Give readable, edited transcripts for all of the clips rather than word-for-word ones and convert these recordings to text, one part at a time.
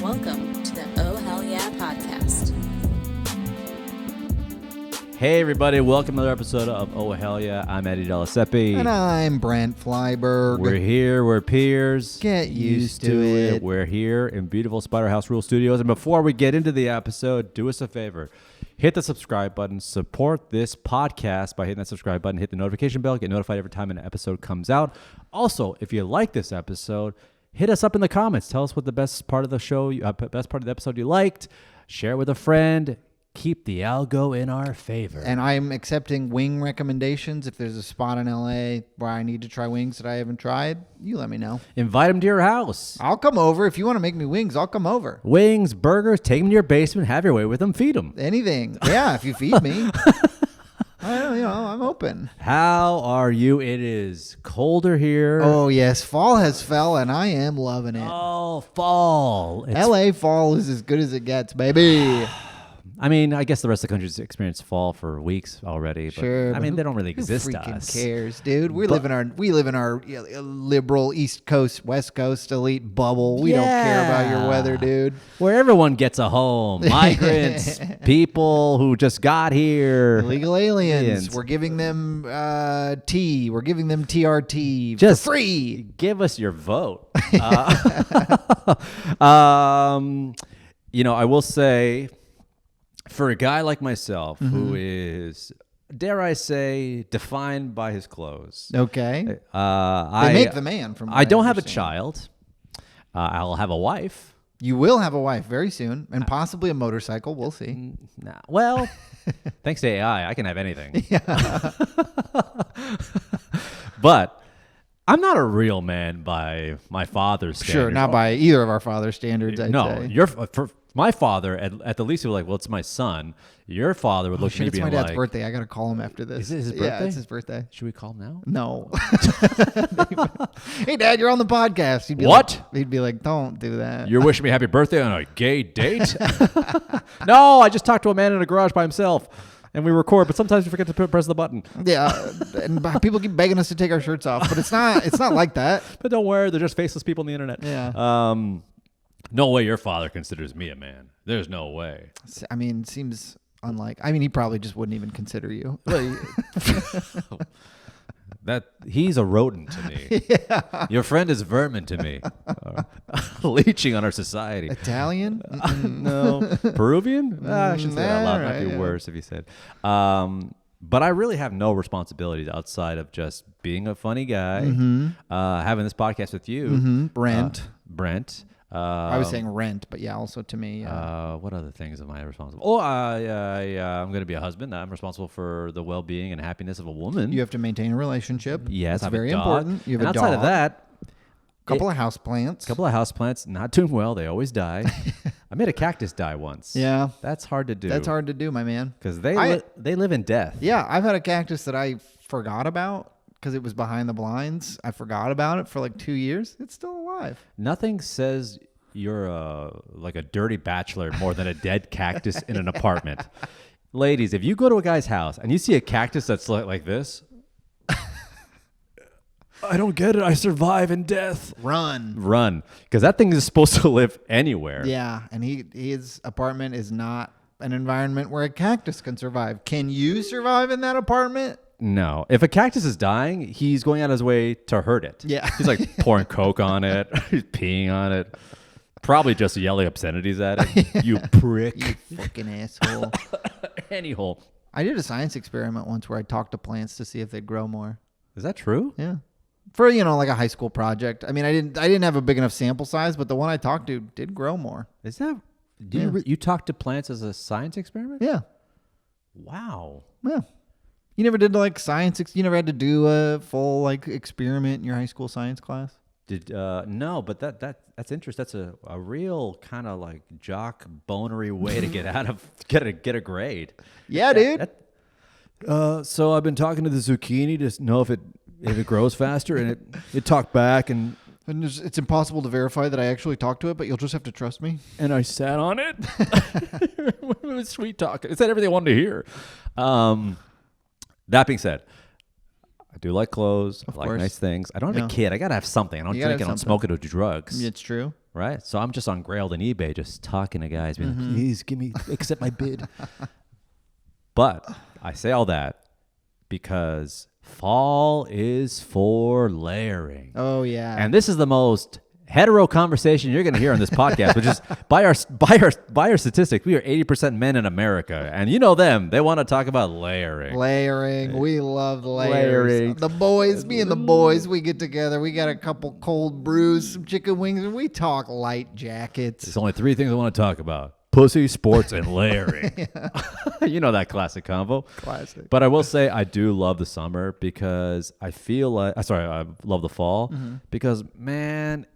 welcome to the Oh Hell Yeah podcast. Hey everybody, welcome to another episode of Oh Hell Yeah. I'm Eddie Delaseppe. And I'm Brent Flyberg. We're here, we're peers. Get used to it. We're here in beautiful Spider House Rule Studios. And before we get into the episode, do us a favor. Hit the subscribe button. Support this podcast by hitting that subscribe button. Hit the notification bell. Get notified every time an episode comes out. Also, if you like this episode, hit us up in the comments. Tell us what the best part of the show, best part of the episode you liked. Share it with a friend. Keep the algo in our favor. And I'm accepting wing recommendations. If there's a spot in LA where I need to try wings that I haven't tried, you let me know. Invite them to your house. I'll come over. If you want to make me wings, I'll come over. Wings, burgers, take them to your basement, have your way with them, feed them. Anything. Yeah, if you feed me. I'm open. How are you? It is colder here. Oh, yes. Fall has fell, and I am loving it. Oh, fall. LA fall is as good as it gets, baby. I mean, I guess the rest of the country's experienced fall for weeks already. But, Sure. I mean, they don't really exist Who to freaking us. cares, dude? We live in our liberal East Coast, West Coast elite bubble. We don't care about your weather, dude. Where everyone gets a home. Migrants, people who just got here. Illegal aliens. We're giving them tea. We're giving them TRT Just for free. Give us your vote. I will say, for a guy like myself who is, dare I say, defined by his clothes. Okay. They make the man from I don't have a child. I'll have a wife. You will have a wife very soon, and possibly a motorcycle. We'll see. Nah. Well, thanks to AI, I can have anything. Yeah. But I'm not a real man by my father's standards. Sure, not by either of our father's standards, I'd say. For my father, at the least, he was like, well, it's my son. Your father would look at me it's being my dad's like... birthday. I got to call him after this. Is it his birthday? Yeah, it's his birthday. Should we call him now? No. Hey, Dad, you're on the podcast. He'd be What? He'd be like, don't do that. You're wishing me happy birthday on a gay date? No, I just talked to a man in a garage by himself. And we record, but sometimes we forget to press the button. Yeah, and people keep begging us to take our shirts off, but it's not like that. But don't worry, they're just faceless people on the internet. Yeah. No way your father considers me a man. There's no way. I mean, seems unlike. I mean, he probably just wouldn't even consider you. That he's a rodent to me. Yeah. Your friend is vermin to me, leeching on our society. Italian? No. Peruvian? I shouldn't say that loud. Might be worse if you said. But I really have no responsibilities outside of just being a funny guy, having this podcast with you, Brent. I was saying rent, but yeah, also to me. What other things am I responsible? Oh, I'm going to be a husband. I'm responsible for the well-being and happiness of a woman. You have to maintain a relationship. Yes, that's very important. You have and a outside dog. of that, couple of houseplants. Not doing well. They always die. I made a cactus die once. Yeah, that's hard to do. That's hard to do, my man. Because they live in death. Yeah, I've had a cactus that I forgot about. Because it was behind the blinds. I forgot about it for like 2 years. It's still alive. Nothing says you're like a dirty bachelor more than a dead cactus in an apartment. Ladies, if you go to a guy's house and you see a cactus that's like this, I don't get it. I survive in death. Run. Because that thing is supposed to live anywhere. Yeah, and his apartment is not an environment where a cactus can survive. Can you survive in that apartment? No. If a cactus is dying, he's going out of his way to hurt it. Yeah. He's like pouring Coke on it. He's peeing on it. Probably just yelling obscenities at it. You prick. You fucking asshole. Anyhole. I did a science experiment once where I talked to plants to see if they'd grow more. Is that true? Yeah. For, like a high school project. I mean, I didn't have a big enough sample size, but the one I talked to did grow more. Is that... You talked to plants as a science experiment? Yeah. Wow. Yeah. You never did like science. You never had to do a full like experiment in your high school science class. No, but that's interesting. That's a real kind of like jock bonery way to get a grade. Yeah, dude. So I've been talking to the zucchini to know if it grows faster, and it talked back, and it's impossible to verify that I actually talked to it, but you'll just have to trust me. And I sat on it. It was sweet talk. It said everything I wanted to hear. That being said, I do like clothes. I like nice things. I don't have a kid. I got to have something. I don't drink. I don't smoke. I don't do drugs. It's true. right? So I'm just on Grailed and eBay, just talking to guys, being like, please accept my bid. But I say all that because fall is for layering. Oh yeah. And this is the most hetero conversation you're going to hear on this podcast, which is by our statistics, we are 80% men in America, and you know them. They want to talk about layering. Layering. We love layers. Layering. The boys, me and the boys, we get together. We got a couple cold brews, some chicken wings, and we talk light jackets. There's only 3 things I want to talk about: pussy, sports, and layering. You know that classic combo. Classic. But I will say I do love the summer because I feel like I love the fall because, man,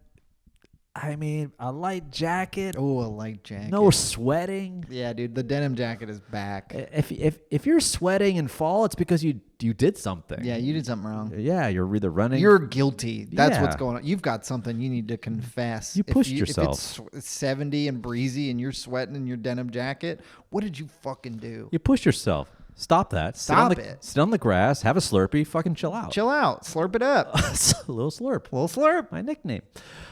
I mean, a light jacket. Oh, a light jacket. No sweating. Yeah, dude, the denim jacket is back. If you're sweating in fall, it's because you did something. Yeah, you did something wrong. Yeah, you're either running. You're guilty. That's what's Yeah. going on. You've got something you need to confess. You pushed yourself. If it's 70 and breezy and you're sweating in your denim jacket, what did you fucking do? You pushed yourself. Stop that. Stop it. Sit on the grass. Have a Slurpee. Fucking chill out. Chill out. Slurp it up. A little slurp. Little slurp. My nickname.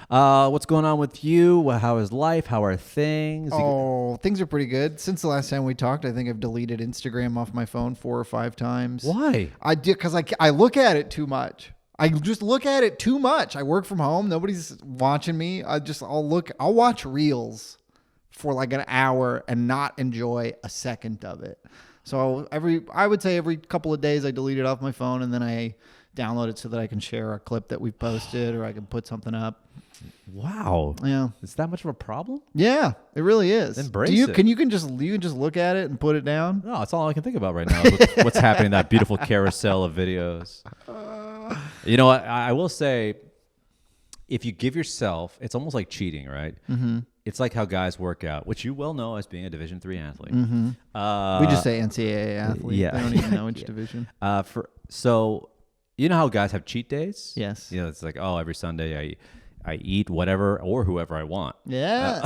What's going on with you? How is life? How are things? Oh, things are pretty good. Since the last time we talked, I think I've deleted Instagram off my phone 4 or 5 times. Why? I did because I look at it too much. I just look at it too much. I work from home. Nobody's watching me. I'll watch reels for like an hour and not enjoy a second of it. So I would say every couple of days I delete it off my phone and then I download it so that I can share a clip that we've posted or I can put something up. Wow. Yeah. Is that much of a problem? Yeah, it really is. Embrace it. You can just look at it and put it down? No, that's all I can think about right now. Is what's happening in that beautiful carousel of videos. You know what? I will say, if you give yourself, it's almost like cheating, right? Mm-hmm. It's like how guys work out, which you well know as being a Division III athlete. Mm-hmm. We just say NCAA athlete. Yeah. I don't even know which division. So you know how guys have cheat days? Yes. You know, it's like, oh, every Sunday I eat whatever or whoever I want. Yeah.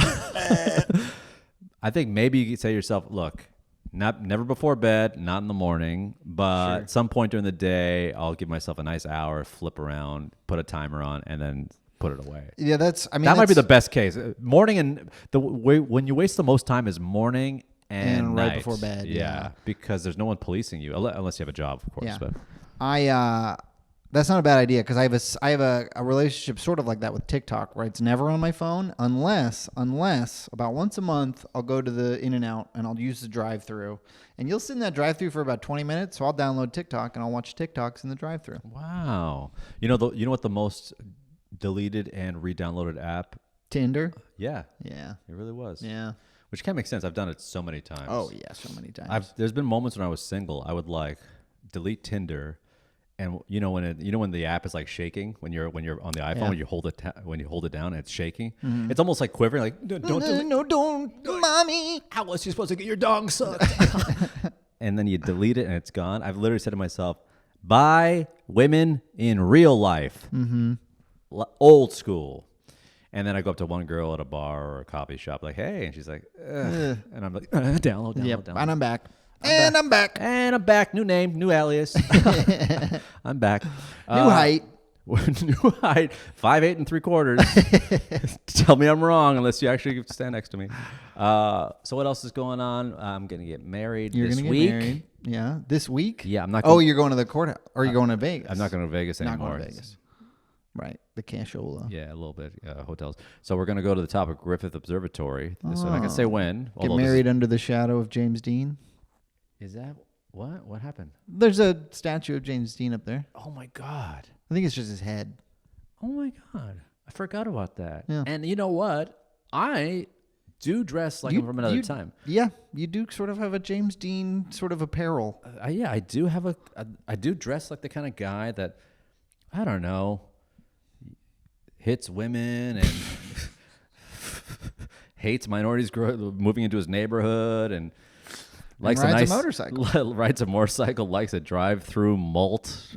I think maybe you could say to yourself, look, never before bed, not in the morning, but at some point during the day, I'll give myself a nice hour, flip around, put a timer on, and then put it away. Yeah, that might be the best case. Morning and when you waste the most time is morning and right night. before bed. Yeah, because there's no one policing you unless you have a job, of course. Yeah. But that's not a bad idea because I have a relationship sort of like that with TikTok, where it's never on my phone unless about once a month I'll go to the In-N-Out and I'll use the drive-through, and you'll sit in that drive-through for about 20 minutes. So I'll download TikTok and I'll watch TikToks in the drive-through. Wow, you know what the most deleted and re-downloaded app? Tinder. Yeah, it really was. Yeah, which can make sense. I've done it so many times. Oh yeah, so many times. There's been moments when I was single, I would like delete Tinder. And you know when the app is like shaking when you're on the iPhone, when you hold it down and it's shaking, it's almost like quivering, like don't, mommy. How was you supposed to get your dong sucked? And then you delete it and it's gone. I've literally said to myself, buy women in real life, old school. And then I go up to one girl at a bar or a coffee shop, like, hey, and she's like, ugh. And I'm like, download. And I'm back. I'm back. New name, new alias. I'm back. New height. New height. 5'8 3/4. Tell me I'm wrong unless you actually stand next to me. So what else is going on? I'm gonna get married this week. Married. Yeah, this week. Yeah, I'm not. You're going to the courthouse, or you're going to Vegas? I'm not going to Vegas anymore. Not going to Vegas. Right, the cashola. Yeah, a little bit. Hotels. So we're gonna go to the top of Griffith Observatory. So I can say when. Get married under the shadow of James Dean. Is that what? What happened? There's a statue of James Dean up there. Oh my God. I think it's just his head. Oh my God. I forgot about that. Yeah. And you know what? I do dress like I'm from another time. Yeah, you do sort of have a James Dean sort of apparel. Yeah, I do have I do dress like the kind of guy that, I don't know, hits women and hates minorities moving into his neighborhood and likes rides a motorcycle. Rides a motorcycle, likes a drive-through malt.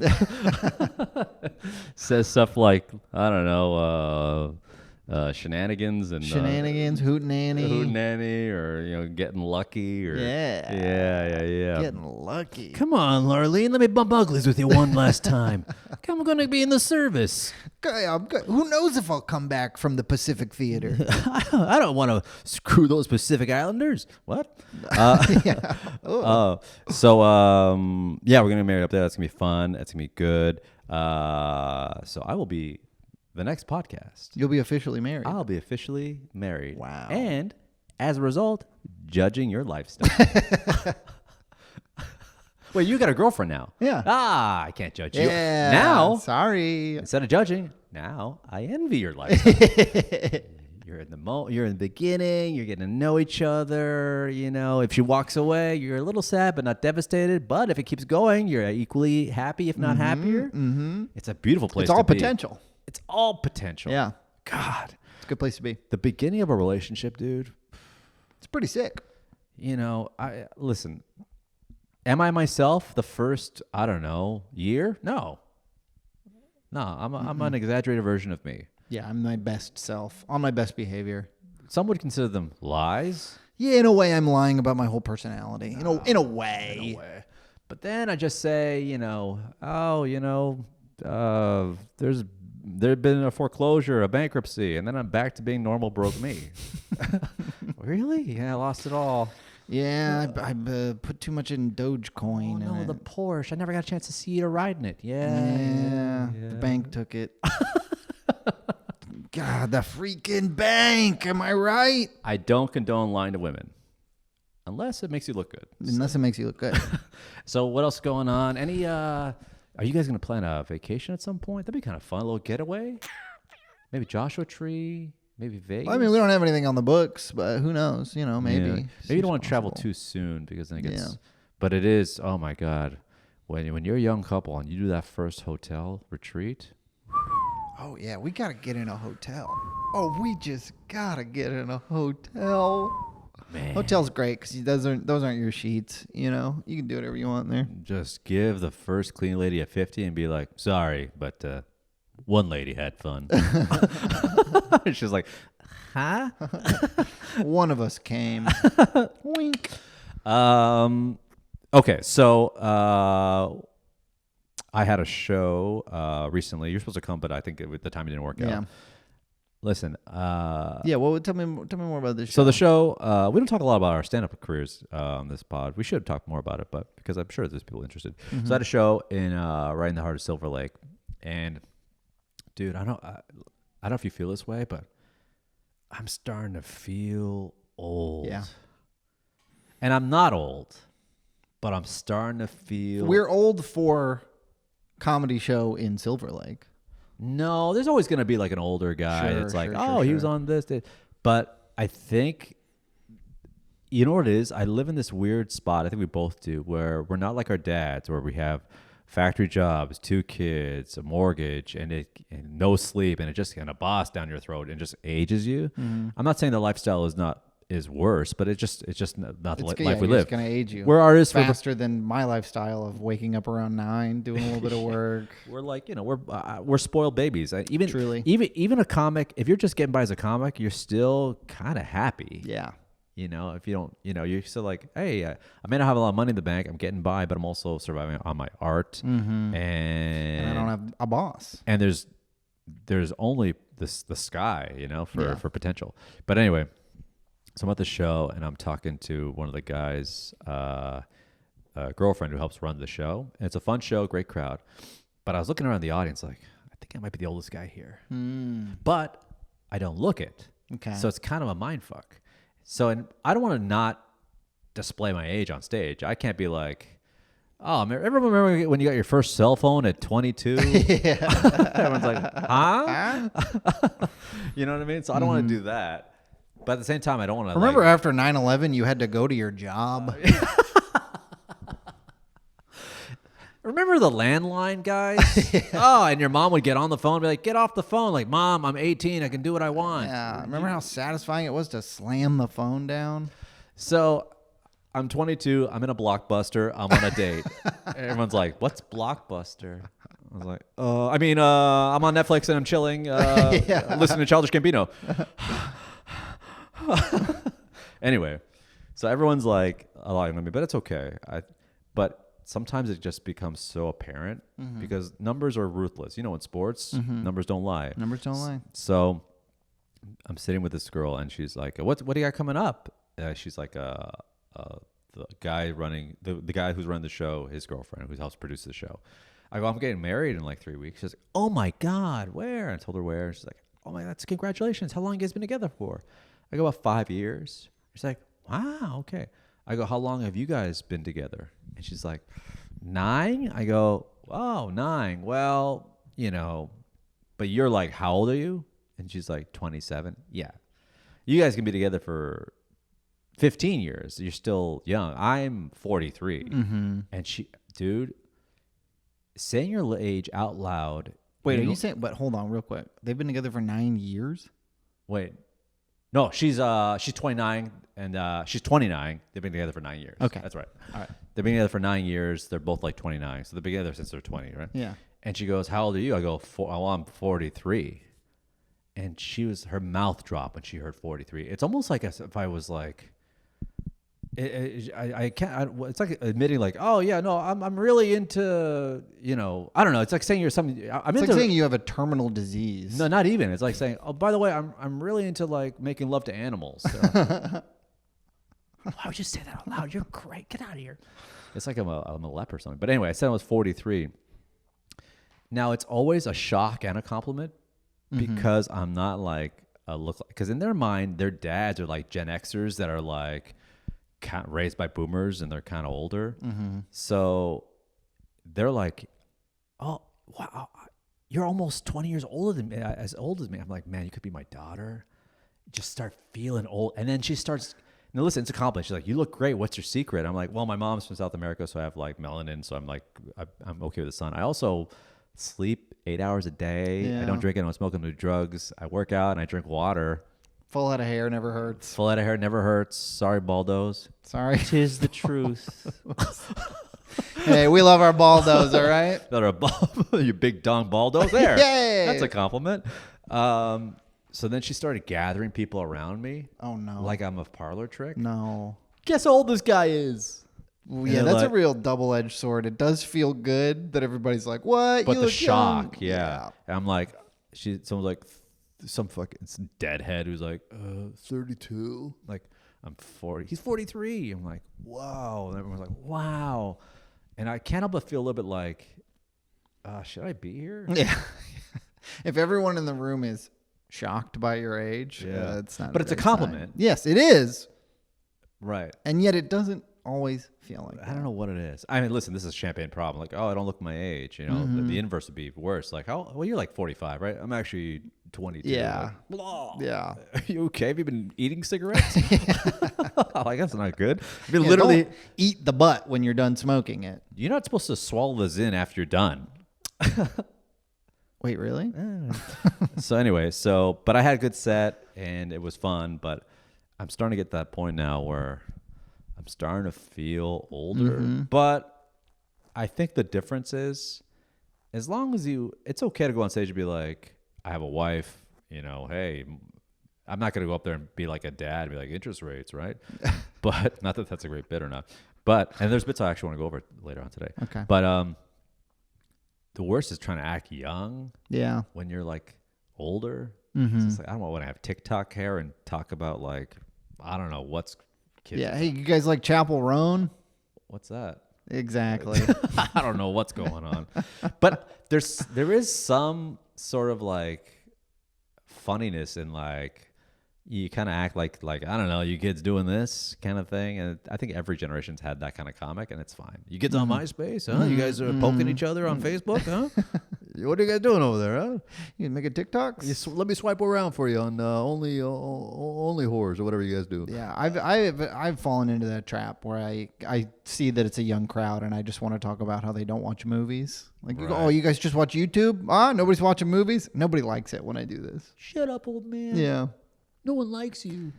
Says stuff like, I don't know, shenanigans and hootenanny, or getting lucky or yeah. Getting lucky. Come on, Larlene, let me bump uglies with you one last time. I'm going to be in the service. Who knows if I'll come back from the Pacific Theater? I don't want to screw those Pacific Islanders. What? So we're gonna marry up there. That's gonna be fun. That's gonna be good. So I will be the next podcast. You'll be officially married. I'll be officially married. Wow. And as a result, judging your lifestyle. Wait, you got a girlfriend now? Yeah. I can't judge you. Yeah. Now, sorry. instead of judging, now I envy your lifestyle. You're in the beginning. You're getting to know each other. If she walks away, you're a little sad but not devastated. But if it keeps going, you're equally happy, if not happier. Mm-hmm. It's a beautiful place. It's all potential. It's all potential. Yeah. God, it's a good place to be. The beginning of a relationship, dude. It's pretty sick. Listen. Am I myself the first, year? No. I'm an exaggerated version of me. Yeah, I'm my best self, on my best behavior. Some would consider them lies. Yeah, in a way, I'm lying about my whole personality. In a way. But then I just say, there's been a foreclosure, a bankruptcy, and then I'm back to being normal broke me. Really? Yeah, I lost it all. Yeah, I put too much in Dogecoin. Oh, no, the Porsche. I never got a chance to see you riding it. Yeah. The bank took it. God, the freaking bank. Am I right? I don't condone lying to women. Unless it makes you look good. Unless it makes you look good. So what else is going on? Are you guys going to plan a vacation at some point? That'd be kind of fun. A little getaway? Maybe Joshua Tree? Maybe Vegas? Well, I mean, we don't have anything on the books, but who knows? Maybe. Yeah. Maybe you don't want to travel too soon because then it gets... Yeah. But it is, oh my God. When you're a young couple and you do that first hotel retreat... Oh, yeah, we got to get in a hotel. Oh, we just got to get in a hotel. Man. Hotel's great because those aren't your sheets, You can do whatever you want in there. Just give the first clean lady a 50 and be like, sorry, but one lady had fun. She's like, huh? One of us came. Wink. Okay, so... I had a show recently. You're supposed to come, but I think at the time it didn't work out. Listen. Well, tell me more about this show. So the show, we don't talk a lot about our stand-up careers on this pod. We should talk more about it, but because I'm sure there's people interested. Mm-hmm. So I had a show in right in the heart of Silver Lake, and dude, I don't know if you feel this way, but I'm starting to feel old. Yeah. And I'm not old, but I'm starting to feel... We're old for comedy show in Silver Lake. No, there's always going to be like an older guy that's like, he was on this. But I think, you know what it is? I live in this weird spot, I think we both do, where we're not like our dads, where we have factory jobs, 2 kids, a mortgage, and no sleep, and it just kind of boss down your throat and just ages you. Mm-hmm. I'm not saying the lifestyle is worse, but it's just not the life we live. It's going to age you. We're artists faster than my lifestyle of waking up around 9, doing a little bit of work. We're like, we're spoiled babies. Truly. Even a comic, if you're just getting by as a comic, you're still kind of happy. Yeah. If you don't, you're still like, hey, I may not have a lot of money in the bank. I'm getting by, but I'm also surviving on my art. Mm-hmm. And I don't have a boss. And there's only the sky, for potential. But anyway, so I'm at the show and I'm talking to one of the guys, girlfriend who helps run the show. And it's a fun show, great crowd. But I was looking around the audience like, I think I might be the oldest guy here. But I don't look it. Okay. So it's kind of a mind fuck. So and I don't want to not display my age on stage. I can't be like, oh, everyone remember when you got your first cell phone at 22? Yeah. Everyone's like, huh? You know what I mean? So I don't want to do that. But at the same time, I don't want to. Remember after 9/11, you had to go to your job? Remember the landline, guys? Yeah. Oh, and your mom would get on the phone and be like, get off the phone. Like, Mom, I'm 18. I can do what I want. Yeah. Remember how satisfying it was to slam the phone down? So I'm 22. I'm in a Blockbuster. I'm on a date. Everyone's like, what's Blockbuster? I was like, I'm on Netflix and I'm chilling, listening to Childish Gambino. Anyway, so everyone's like allowing me, but it's okay. But sometimes it just becomes so apparent because numbers are ruthless. In sports, numbers don't lie. Numbers don't lie. So I'm sitting with this girl and she's like, what do you got coming up? She's like, the guy the guy who's running the show, his girlfriend who helps produce the show. I go, I'm getting married in like 3 weeks. She's like, oh my God, where? And I told her where. She's like, oh my, that's congratulations. How long you guys been together for? I go, about 5 years. She's like, wow, okay. I go, how long have you guys been together? And she's like, 9? I go, oh, 9. Well, but you're like, how old are you? And she's like, 27. Yeah. You guys can be together for 15 years. You're still young. I'm 43. Mm-hmm. And dude, saying your age out loud. Wait, are you saying, but hold on real quick. They've been together for 9 years? Wait. No, she's 29 and she's 29. They've been together for 9 years. Okay. That's right. All right. They've been together for 9 years. They're both like 29. So they've been together since they're 20, right? Yeah. And she goes, how old are you? I go, I'm 43. And her mouth dropped when she heard 43. It's almost like as if I was like, I can't. It's like admitting, like, oh yeah, no, I'm really into, I don't know. It's like saying you're something. It's like saying you have a terminal disease. No, not even. It's like saying, oh, by the way, I'm really into like making love to animals. So. Why would you say that out loud? You're great. Get out of here. It's like I'm a leper or something. But anyway, I said I was 43. Now it's always a shock and a compliment because I'm not like because in their mind, their dads are like Gen Xers that are like raised by boomers and they're kind of older. So they're like, oh, wow, you're almost 20 years older than me, as old as me. I'm like, man, you could be my daughter. Just start feeling old. And then she starts, now listen, it's a compliment. She's like, you look great. What's your secret? I'm like, well, my mom's from South America, so I have like melanin. So I'm like, I'm okay with the sun. I also sleep 8 hours a day. Yeah. I don't drink, I don't smoke, I don't do drugs. I work out and I drink water. Full head of hair never hurts. Full head of hair never hurts. Sorry, baldos. Sorry. 'Tis the truth. Hey, we love our baldos, all right? You big dong baldos. There. Yay! That's a compliment. So then she started gathering people around me. Oh, no. Like I'm a parlor trick. No. Guess how old this guy is? Well, yeah, that's a real double-edged sword. It does feel good that everybody's like, what? But you the look shock, young. yeah. And I'm like, someone's like, some fucking deadhead who's like, 32. Like, I'm 40. He's 43. I'm like, wow. And everyone's like, wow. And I can't help but feel a little bit like, should I be here? Yeah. If everyone in the room is shocked by your age, it's not. But it's a compliment. Sign. Yes, it is. Right. And yet it doesn't always feel like that. I don't know what it is. I mean, listen, this is a champagne problem. Like, oh, I don't look my age. The inverse would be worse. Like, well, you're like 45, right? I'm actually 22. Yeah. Like, blah. Yeah. Are you okay? Have you been eating cigarettes? Like, that's not good. You literally don't eat the butt when you're done smoking it. You're not supposed to swallow the Zyn after you're done. Wait, really? So anyway, but I had a good set and it was fun, but I'm starting to get to that point now where I'm starting to feel older. But I think the difference is, as long as it's okay to go on stage and be like, I have a wife, hey, I'm not going to go up there and be like a dad and be like, interest rates, right? But not that that's a great bit or not. And there's bits I actually want to go over later on today. Okay. But the worst is trying to act young. Yeah. When you're like older. It's like, I don't want to have TikTok hair and talk about like, I don't know what's kids. Yeah. Hey, you guys like Chapel Roan? What's that? Exactly. I don't know what's going on. But there is some sort of like funniness in like, you kind of act like I don't know, you kids doing this kind of thing, and I think every generation's had that kind of comic, and it's fine. You kids on MySpace, huh? You guys are poking each other on Facebook, huh? What are you guys doing over there, huh? You making TikToks? Let me swipe around for you on only whores or whatever you guys do. Yeah, I've fallen into that trap where I see that it's a young crowd, and I just want to talk about how they don't watch movies. Like, you go, oh, you guys just watch YouTube? Nobody's watching movies? Nobody likes it when I do this. Shut up, old man. Yeah. No one likes you.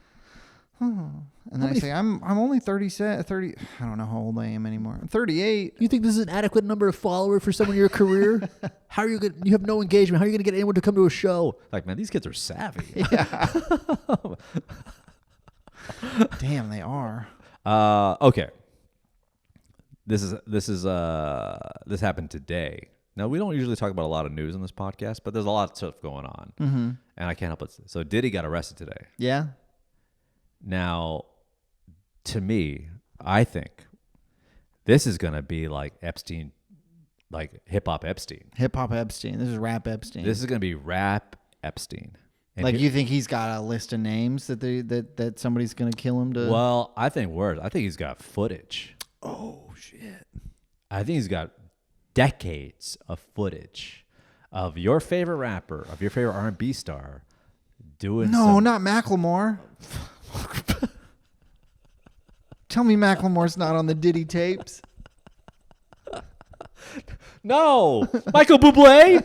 And then I say, I'm only 30. I don't know how old I am anymore. I'm 38. You think this is an adequate number of followers for someone in your career? How are you going? You have no engagement. How are you going to get anyone to come to a show? Like, man, these kids are savvy. Yeah. Damn, they are. Okay. This happened today. Now, we don't usually talk about a lot of news on this podcast, but there's a lot of stuff going on, and I can't help it. So Diddy got arrested today. Yeah. Now, to me, I think this is going to be like Epstein, like hip-hop Epstein. Hip-hop Epstein. This is rap Epstein. This is going to be rap Epstein. And like, you think he's got a list of names that somebody's going to kill him to? Well, I think worse. I think he's got footage. Oh, shit. I think he's got decades of footage of your favorite rapper, of your favorite R&B star doing not Macklemore. Tell me Macklemore's not on the Diddy tapes. No! Michael Bublé?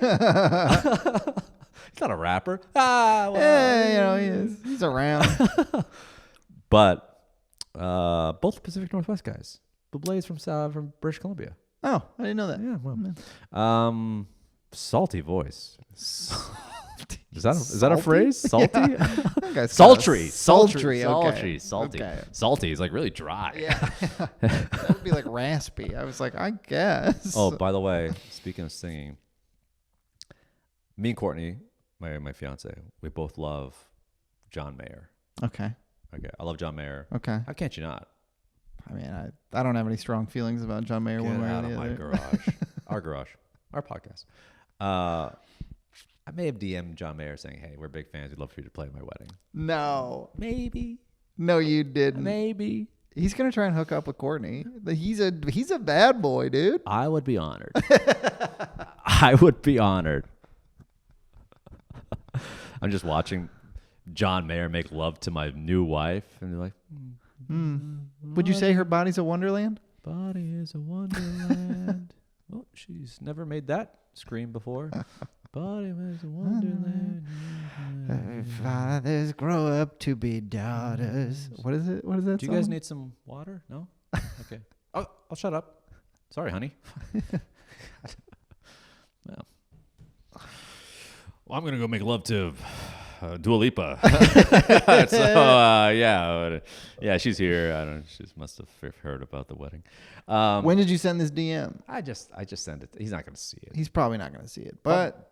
He's not a rapper. Well, Yeah, he is. He's around. But both Pacific Northwest guys. Bublé is from British Columbia. Oh, I didn't know that. Yeah, well. Salty voice. Is that a phrase? Salty? Yeah. Sultry. Sultry. Salty. Okay. Salty is like really dry. Yeah. That would be like raspy. I was like, I guess. Oh, by the way, speaking of singing, me and Courtney, my fiance, we both love John Mayer. Okay. I love John Mayer. Okay. How can't you not? I mean, I don't have any strong feelings about John Mayer one way or Get out the of my other. garage. Our podcast. I may have DM'd John Mayer saying, "Hey, we're big fans. We'd love for you to play at my wedding." No. Maybe. No, you didn't. Maybe. He's gonna try and hook up with Courtney. He's a bad boy, dude. I would be honored. I would be honored. I'm just watching John Mayer make love to my new wife, and they're like, Would you say her body's a wonderland? "Body is a wonderland." Oh, she's never made that scream before. Body is a wonderland. Fathers grow up to be daughters. What is it? What is that? Do you guys need some water? No? Okay. Oh, I'll shut up. Sorry, honey. Well, I'm going to go make love to Dua Lipa. Yeah, she's here. I don't. She must have heard about the wedding. When did you send this DM? I just sent it. He's not going to see it. He's probably not going to see it, but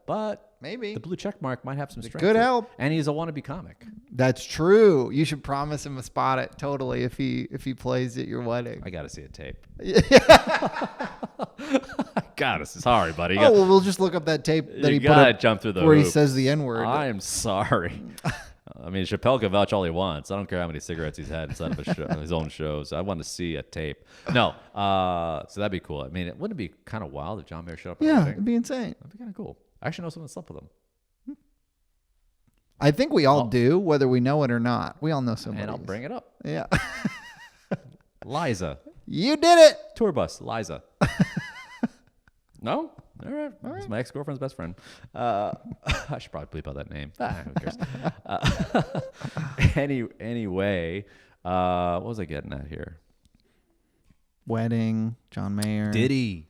maybe the blue check mark might have some strength. good help. And he's a wannabe comic. That's true. You should promise him a spot at totally if he plays at your wedding. I got to see a tape. I got to. Sorry, buddy. Oh, well, we'll just look up that tape that he put up jump through the where he hoops. says the N-word. I am sorry. I mean, Chappelle can vouch all he wants. I don't care how many cigarettes he's had inside of his own shows. I want to see a tape. No, so that'd be cool. I mean, wouldn't it be kind of wild if John Mayer showed up? Yeah, it'd be insane. That'd be kind of cool. I actually know someone that slept with him. I think we all do, whether we know it or not. We all know somebody. And I'll bring it up. Yeah. Liza. You did it. Tour bus. Liza. No? All right. It's my ex-girlfriend's best friend. I should probably bleep out that name. Who cares? Anyway, what was I getting at here? Wedding, John Mayer. Diddy.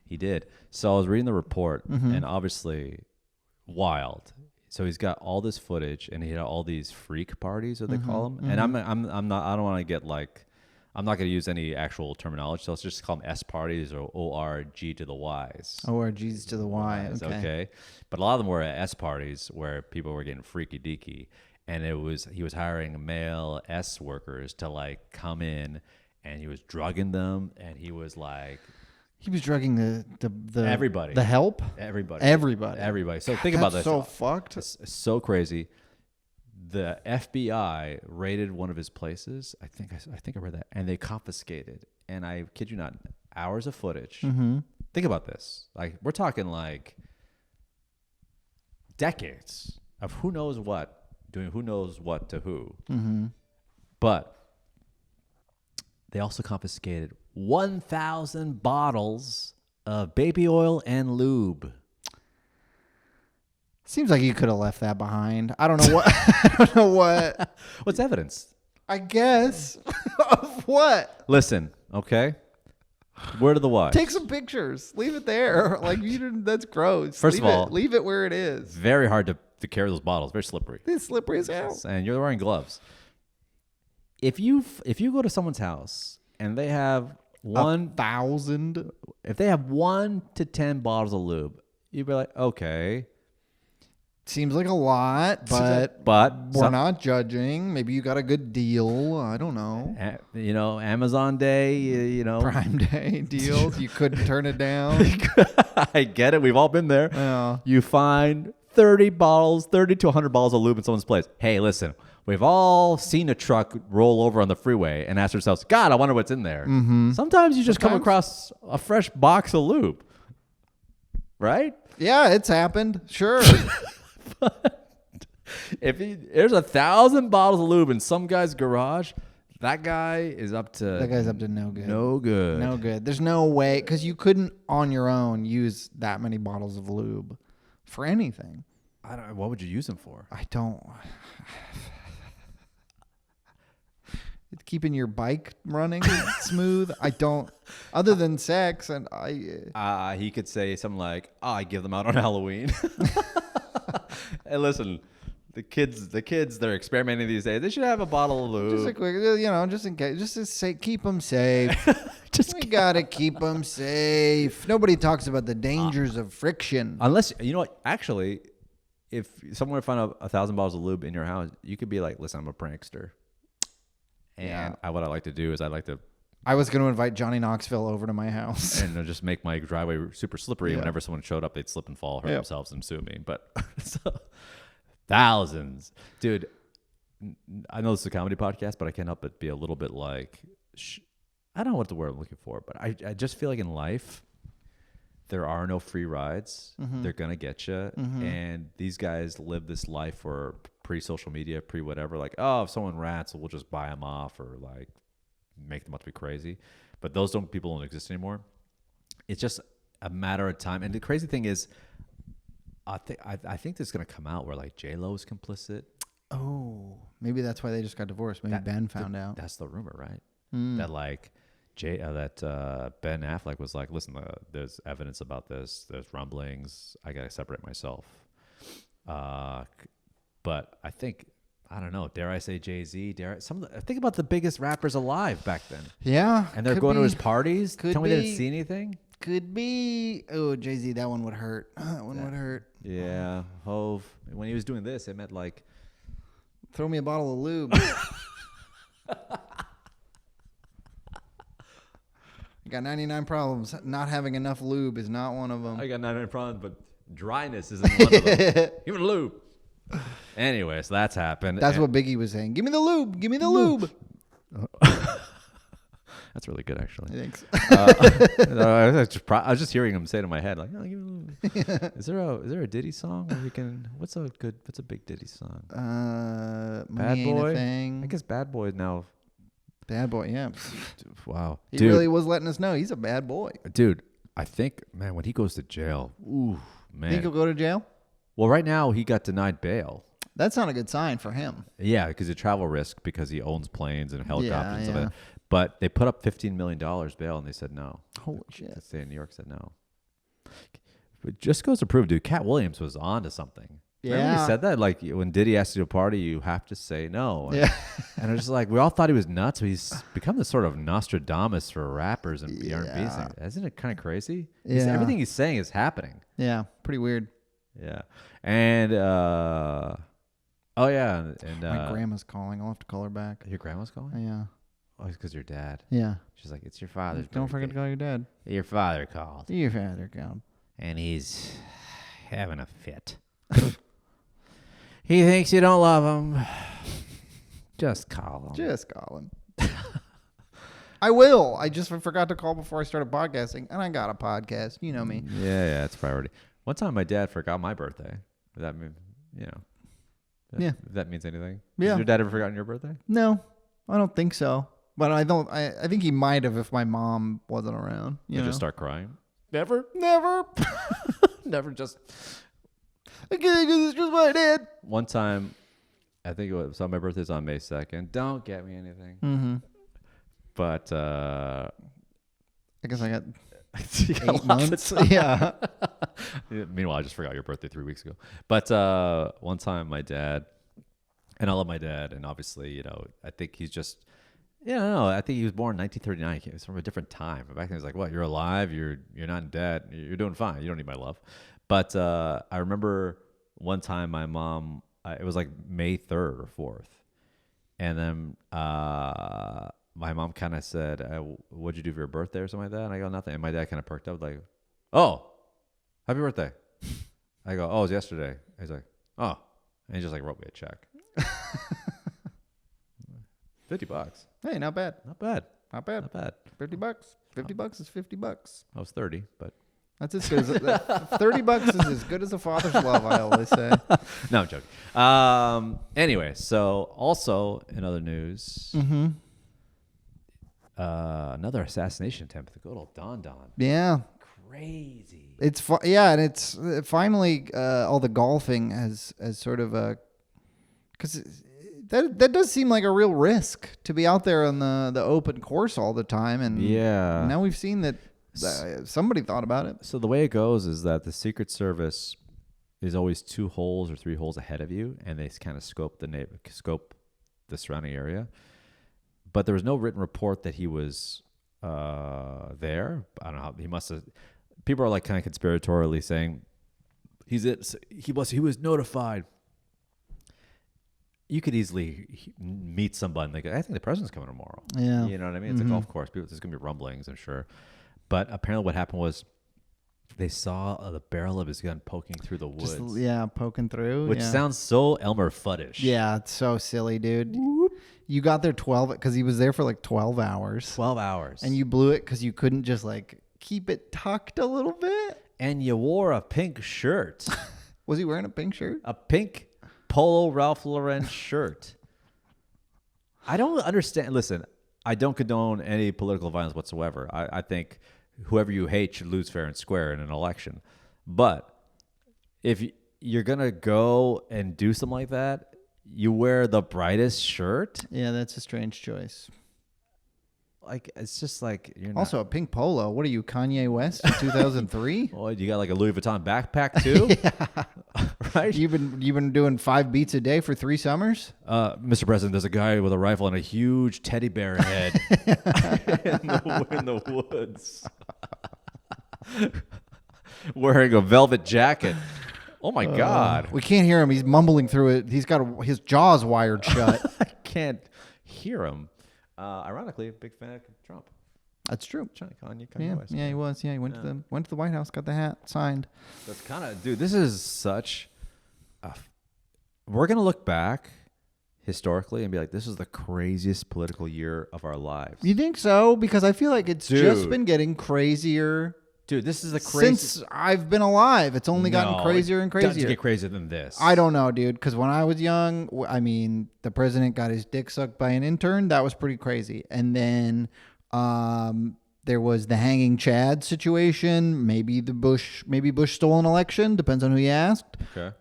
He did. So I was reading the report, and obviously wild. So he's got all this footage, and he had all these freak parties, what they call them. And I'm not. I don't want to get like. I'm not going to use any actual terminology, so let's just call them S parties or ORG to the Ys. ORGs to the Y. Okay. But a lot of them were at S parties where people were getting freaky deaky, and he was hiring male S workers to like come in, and he was drugging them, and he was like. He was drugging the everybody. The help? Everybody. So think about this. So fucked. It's so crazy. The FBI raided one of his places. I think I read that, and they confiscated. And I kid you not, hours of footage. Think about this. Like we're talking like decades of who knows what doing who knows what to who. But they also confiscated 1,000 bottles of baby oil and lube. Seems like you could have left that behind. I don't know what. I don't know what. What's evidence? I guess of what? Listen, okay. Word of the wise. Take some pictures. Leave it there. Like you didn't. That's gross. First of all, leave it where it is. Very hard to carry those bottles. Very slippery. It's slippery as hell. And you're wearing gloves. If you go to someone's house and they have 1,000, if they have 1 to 10 bottles of lube, you'd be like, okay. seems like a lot, but we're not judging. Maybe you got a good deal. I don't know. You know, Amazon Day, you know, Prime Day deals. You couldn't turn it down. I get it. We've all been there. Yeah. You find 30 to 100 bottles of lube in someone's place. Hey, listen, we've all seen a truck roll over on the freeway and ask ourselves, God, I wonder what's in there. Mm-hmm. Sometimes you just come across a fresh box of lube, right? Yeah, it's happened. Sure. If there's 1,000 bottles of lube in some guy's garage, that guy's up to no good. No good. There's no way, because you couldn't on your own use that many bottles of lube for anything. I don't. What would you use them for? I don't. Keeping your bike running smooth. I don't. Other than sex, and he could say something like, "Oh, I give them out on Halloween." Hey, listen, the kids, they're experimenting these days. They should have a bottle of lube. Just a quick, just in case, just to say, keep them safe. We gotta keep them safe. Nobody talks about the dangers of friction. Unless, you know what? Actually, if someone were to find 1,000 bottles of lube in your house, you could be like, "Listen, I'm a prankster, and what I like to do is I was going to invite Johnny Knoxville over to my house and just make my driveway super slippery. Whenever someone showed up, they'd slip and fall, hurt themselves, and sue me. But thousands, dude. I know this is a comedy podcast, but I can't help but be a little bit like, I don't know what the word I'm looking for, but I just feel like in life, there are no free rides. Mm-hmm. They're gonna get you, and these guys live this life for pre-social media, pre-whatever. Like, oh, if someone rats, we'll just buy them off, or like make them out to be crazy. But those people don't exist anymore. It's just a matter of time. And the crazy thing is, I think this is gonna come out where like J-Lo is complicit. Oh, maybe that's why they just got divorced. Maybe Ben found out. That's the rumor, right? That like Ben Affleck was like, listen, there's evidence about this. There's rumblings. I gotta separate myself. But I think, I don't know. Dare I say Jay-Z? Think about the biggest rappers alive back then. Yeah, and they're going to his parties. Tell me they didn't see anything. Could be. Oh, Jay-Z, that one would hurt. That one would hurt. Yeah, Hove. When he was doing this, it meant like, throw me a bottle of lube. I got 99 problems. Not having enough lube is not one of them. I got 99 problems, but dryness isn't one of them. Give me the lube. Anyway, so that's happened. That's what Biggie was saying. Give me the lube. Give me the lube. That's really good, actually. Thanks. I was just hearing him say it in my head, like, "Oh, give me the lube." Is there a Diddy song where we can? What's a big Diddy song? Bad Boy. I guess Bad Boy now. Bad Boy, yeah. Wow. He really was letting us know he's a bad boy. Dude, I think, man, when he goes to jail, ooh, man. Think he'll go to jail? Well, right now he got denied bail. That's not a good sign for him. Yeah, because of travel risk, because he owns planes and helicopters and stuff like that. But they put up $15 million bail and they said no. Holy shit. The state of New York said no. It just goes to prove, dude, Cat Williams was on to something. Yeah. Remember he said that? Like, when Diddy asked you to a party, you have to say no. Yeah. And it was just like, we all thought he was nuts. But he's become this sort of Nostradamus for rappers and R&B. Isn't it kind of crazy? Yeah. Everything he's saying is happening. Yeah. Pretty weird. Yeah. And, and my grandma's calling. I'll have to call her back. Your grandma's calling? Yeah. Oh, it's because your dad. Yeah. She's like, it's your father's Don't birthday. forget to call your dad. Your father called. Your father called. And he's having a fit. He thinks you don't love him. Just call him. Just call him. I will. I just forgot to call before I started podcasting, and I got a podcast. You know me. Yeah, it's priority. One time my dad forgot my birthday. That mean, if that means anything. Yeah. Has your dad ever forgotten your birthday? No, I don't think so. But I don't. I think he might have if my mom wasn't around. You know? Just start crying. Never. Never just. I can't do this just my dad. One time, I think it was, so my birthday's on May 2nd. Don't get me anything. Mm-hmm. But I guess I got you got 8 lots of months. time. Yeah. Meanwhile, I just forgot your birthday 3 weeks ago. But one time, my dad, and I love my dad, and obviously, you know, I think he's just, no, I think he was born in 1939. He was from a different time. But back then, he was like, "What? You're alive. You're not in debt. You're doing fine. You don't need my love." But I remember one time, my mom. It was like May 3rd or 4th, and then my mom kind of said, "What'd you do for your birthday or something like that?" And I go, "Nothing." And my dad kind of perked up, like, "Oh, happy birthday." I go, "Oh, it was yesterday." He's like, "Oh," and he just like wrote me a check. $50. Hey, not bad. Not bad. Not bad. Not bad. $50. $50 is $50. I was 30, but That's as good as $30 is as good as a father's love. I always say. no, I'm joking. Anyway, so also in other news, another assassination attempt. The good old Don. Yeah, Crazy. it's and it's finally all the golfing has sort of a because that does seem like a real risk to be out there on the open course all the time, and Yeah. now we've seen that somebody thought about it. So the way it goes is that the Secret Service is always 2 holes or 3 holes ahead of you, and they kind of scope the surrounding area. But there was no written report that he was there. I don't know how he must have. People are like kind of conspiratorially saying he was notified. You could easily meet somebody like, I think the president's coming tomorrow. Yeah. You know what I mean? It's a golf course. There's going to be rumblings, I'm sure. But apparently what happened was they saw the barrel of his gun poking through the woods. Poking through. Which sounds so Elmer Fudd-ish. Yeah, it's so silly, dude. You got there 12 because he was there for like 12 hours. 12 hours. And you blew it because you couldn't just like keep it tucked a little bit. And you wore a pink shirt. Was he wearing a pink shirt? A pink Polo Ralph Lauren shirt. I don't understand. Listen, I don't condone any political violence whatsoever. I think whoever you hate should lose fair and square in an election. But if you're going to go and do something like that, you wear the brightest shirt. Yeah, that's a strange choice. Like, it's just like you're Also, not. a pink polo. What are you, Kanye West in 2003? Oh, you got like a Louis Vuitton backpack too? Right? You've been doing 5 beats a day for 3 summers? Mr. President, there's a guy with a rifle and a huge teddy bear head in the woods. Wearing a velvet jacket. Oh my God. We can't hear him. He's mumbling through it. He's got his jaws wired shut. I can't hear him. Ironically, a big fan of Trump. That's true. Kanye West. Yeah, he was. Yeah, he went to the White House, got the hat signed. That's kind of, dude, this is such we're going to look back historically and be like, this is the craziest political year of our lives. You think so? Because I feel like it's just Dude. been getting crazier. Dude, this is the craziest. Since I've been alive, it's only gotten crazier and It doesn't crazier. get crazier than this. I don't know, dude. Because when I was young, the president got his dick sucked by an intern. That was pretty crazy. And then there was the hanging Chad situation. Maybe Bush stole an election. Depends on who you asked. Okay.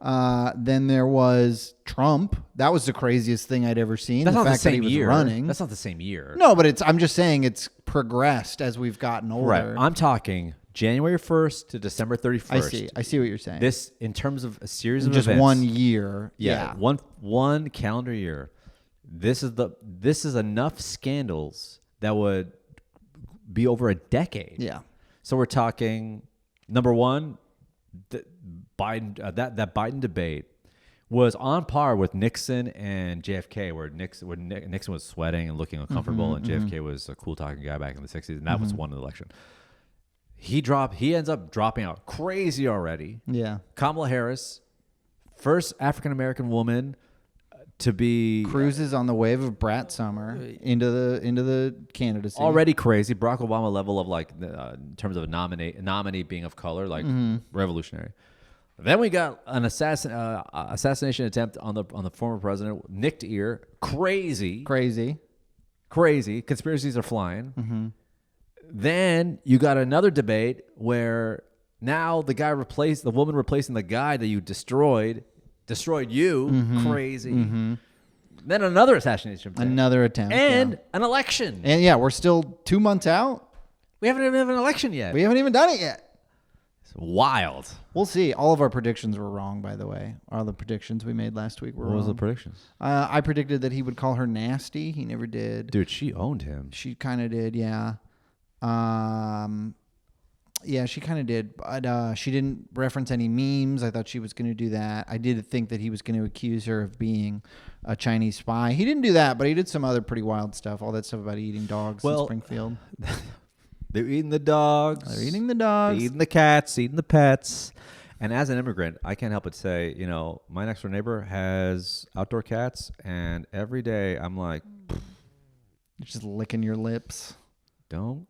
Then there was Trump. That was the craziest thing I'd ever seen. That's the not fact the that same he was year. running. That's not the same year. No, but I'm just saying it's progressed as we've gotten older. Right. I'm talking January 1st to December 31st. I see what you're saying. This, in terms of a series of just events. 1 year. Yeah. One calendar year. This is enough scandals that would be over a decade. Yeah. So we're talking, number one, Biden. That Biden debate was on par with Nixon and JFK, where Nixon was sweating and looking uncomfortable, and JFK was a cool talking guy back in the 60s, and that was won the election. He ends up dropping out crazy already. Yeah. Kamala Harris, first African American woman to be Cruises on the wave of Brat Summer into the candidacy. already crazy. Barack Obama level of like in terms of a nominee being of color, like revolutionary. Then we got an assassination attempt on the former president, nicked ear, crazy. Conspiracies are flying. Then you got another debate where now the woman replacing the guy that you destroyed you. Crazy. Then another assassination attempt. Another attempt. And an election. And yeah, we're still 2 months out. We haven't even had an election yet. We haven't even done it yet. It's wild. We'll see. All of our predictions were wrong, by the way. All the predictions we made last week were wrong. What was the predictions? I predicted that he would call her nasty. He never did. Dude, she owned him. She kind of did, yeah. Yeah, she kind of did. But she didn't reference any memes. I thought she was going to do that. I did think that he was going to accuse her of being a Chinese spy. He didn't do that, but he did some other pretty wild stuff. All that stuff about eating dogs in Springfield. They're eating the dogs. They're eating the dogs. They're eating the cats, eating the pets. And as an immigrant, I can't help but say, my next door neighbor has outdoor cats, and every day I'm like, You're just licking your lips. don't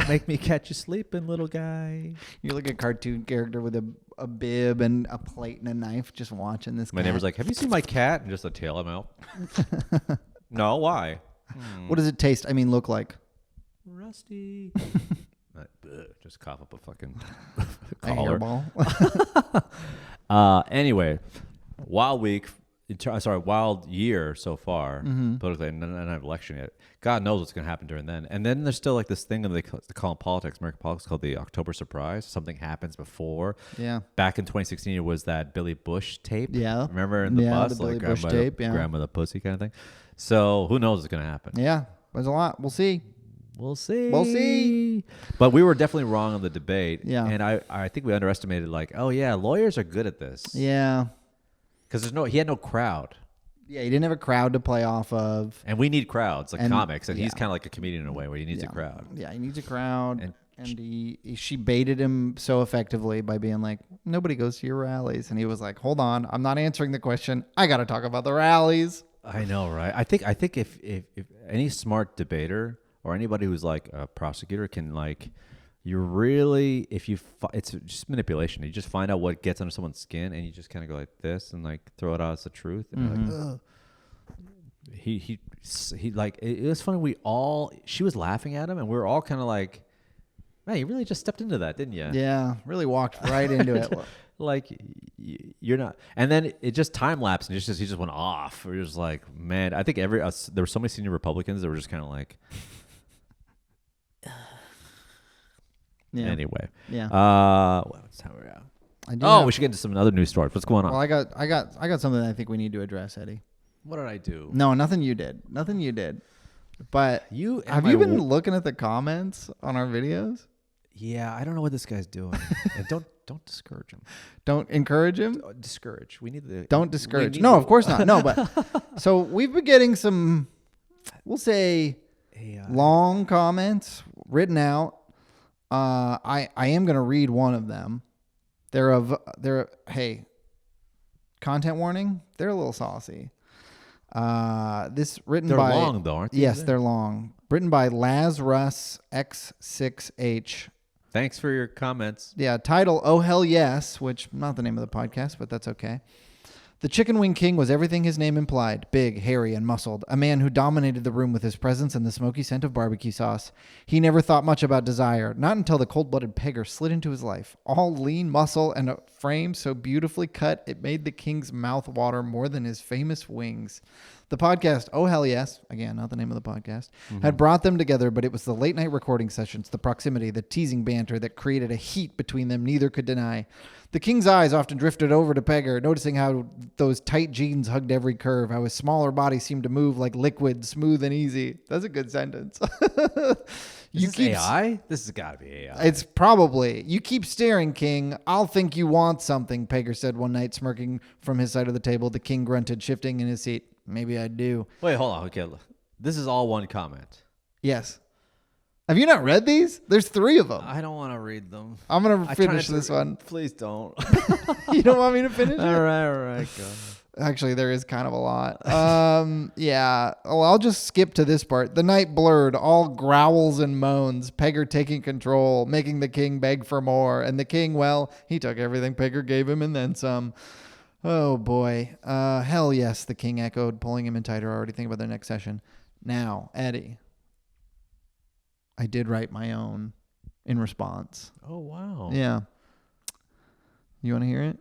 make me catch you sleeping, little guy. You're like a cartoon character with a bib and a plate and a knife just watching this My cat. neighbor's like, have you seen my cat? And just a tail I'm out. No, why? What does it taste? I mean, look like? Rusty. Just cough up a fucking A collar. hairball. Anyway, wild year so far, politically, and not an election yet. God knows what's going to happen during then. And then there's still like this thing that they call in politics, American politics, called the October surprise. Something happens before. Yeah. Back in 2016, it was that Billy Bush tape. Yeah. Remember in the bus? the Billy like Bush tape, yeah. Grandma the pussy kind of thing. So who knows what's going to happen? Yeah. There's a lot. We'll see. We'll see. We'll see. But we were definitely wrong on the debate. Yeah. And I think we underestimated, lawyers are good at this. Yeah. Because he had no crowd. Yeah, he didn't have a crowd to play off of. And we need crowds, like And- comics. And he's yeah. kind of like a comedian in a way where he needs a crowd. Yeah, he needs a crowd. And And she baited him so effectively by being like, nobody goes to your rallies. And he was like, hold on, I'm not answering the question. I got to talk about the rallies. I know, right? I think if any smart debater or anybody who's like a prosecutor can it's just manipulation. You just find out what gets under someone's skin and you just kind of go like this and like throw it out as the truth. And you're like, ugh. He like, it was funny. She was laughing at him and we were all kind of like, man, you really just stepped into that, didn't you? Yeah, really walked right into it. Like, you're not. And then it just time lapsed and he just went off. It was like, man, I think there were so many senior Republicans that were just kind of like, Yeah. anyway. Yeah. What's time we're at? We should get into some other news stories. What's going on? Well, I got something that I think we need to address, Eddie. What did I do? No, nothing you did. But have you been looking at the comments on our videos? Yeah, I don't know what this guy's doing. And don't discourage him. Don't encourage him. Discourage. We need the. Don't discourage. No, of course not. No, but so we've been getting some, we'll say, long comments written out. I am going to read one of them. Hey, content warning. They're a little saucy. This written they're by. They're long though, aren't they? Yes, they're long. Written by Lazarus X6H. Thanks for your comments. Yeah, title, Oh Hell Yes, which not the name of the podcast, but that's okay. The Chicken Wing King was everything his name implied. Big, hairy, and muscled. A man who dominated the room with his presence and the smoky scent of barbecue sauce. He never thought much about desire, not until the cold-blooded pegger slid into his life. All lean muscle and a frame so beautifully cut, it made the king's mouth water more than his famous wings. The podcast, Oh Hell Yes, again, not the name of the podcast, had brought them together, but it was the late-night recording sessions, the proximity, the teasing banter that created a heat between them neither could deny. The king's eyes often drifted over to Pegger, noticing how those tight jeans hugged every curve, how his smaller body seemed to move like liquid, smooth and easy. That's a good sentence. Is this AI? This has got to be AI. It's probably. You keep staring, King. I'll think you want something, Pegger said one night, smirking from his side of the table. The king grunted, shifting in his seat. Maybe I do. Wait, hold on. Okay, this is all one comment. Yes. Have you not read these? There's 3 of them. I don't want to read them. I'm going to finish this one. Please don't. You don't want me to finish it? All right. Go. Actually, there is kind of a lot. Yeah. Well, I'll just skip to this part. The night blurred, all growls and moans, Pegger taking control, making the king beg for more. And the king, well, he took everything Pegger gave him and then some. Oh, boy. Hell yes, the king echoed, pulling him in tighter, already thinking about their next session. Now, Eddie, I did write my own in response. Oh, wow. Yeah. You want to hear it?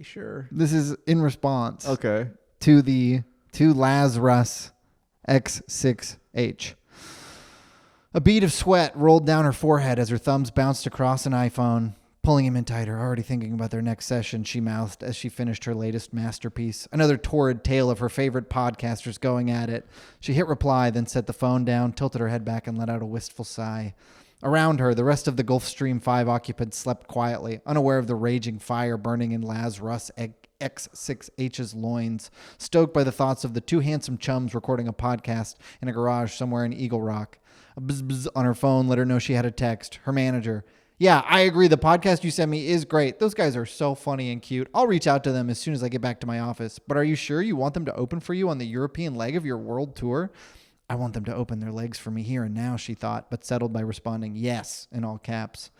Sure. This is in response Okay. to Lazarus X6H. A bead of sweat rolled down her forehead as her thumbs bounced across an iPhone, pulling him in tighter. Already thinking about their next session, she mouthed as she finished her latest masterpiece. Another torrid tale of her favorite podcasters going at it. She hit reply, then set the phone down, tilted her head back, and let out a wistful sigh. Around her, the rest of the Gulfstream 5 occupants slept quietly, unaware of the raging fire burning in Lazarus X6H's loins, stoked by the thoughts of the two handsome chums recording a podcast in a garage somewhere in Eagle Rock. A bzz on her phone let her know she had a text. Her manager. Yeah, I agree. The podcast you sent me is great. Those guys are so funny and cute. I'll reach out to them as soon as I get back to my office. But are you sure you want them to open for you on the European leg of your world tour? I want them to open their legs for me here and now, she thought, but settled by responding yes in all caps.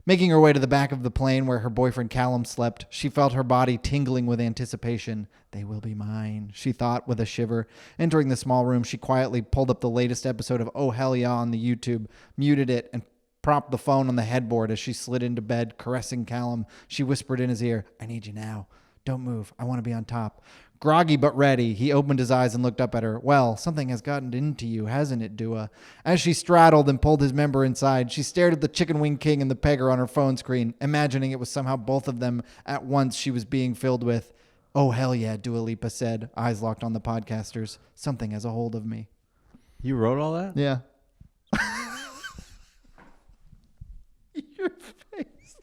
Making her way to the back of the plane where her boyfriend Callum slept, she felt her body tingling with anticipation. They will be mine, she thought with a shiver. Entering the small room, she quietly pulled up the latest episode of Oh Hell Yeah on the YouTube, muted it, and propped the phone on the headboard as she slid into bed, caressing Callum. She whispered in his ear, I need you now. Don't move. I want to be on top. Groggy but ready, he opened his eyes and looked up at her. Well, something has gotten into you, hasn't it, Dua? As she straddled and pulled his member inside, she stared at the Chicken Wing King and the Pegger on her phone screen, imagining it was somehow both of them at once she was being filled with. Oh, hell yeah, Dua Lipa said, eyes locked on the podcasters. Something has a hold of me. You wrote all that? Yeah. Your face.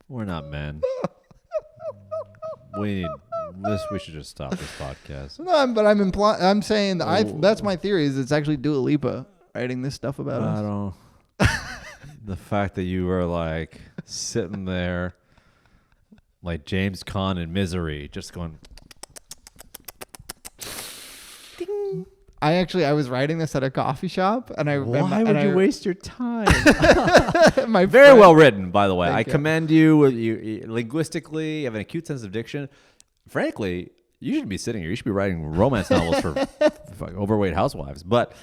We're not men. We should just stop this podcast. No, but I'm saying that that's my theory. Is it's actually Dua Lipa writing this stuff about us. I don't. The fact that you were like sitting there, like James Caan in Misery, just going. Ding. I was writing this at a coffee shop, and Why would you waste your time? My Very friend, well written, by the way. Thank I you. commend you. You linguistically, you have an acute sense of diction. Frankly, you shouldn't be sitting here. You should be writing romance novels for fucking overweight housewives. But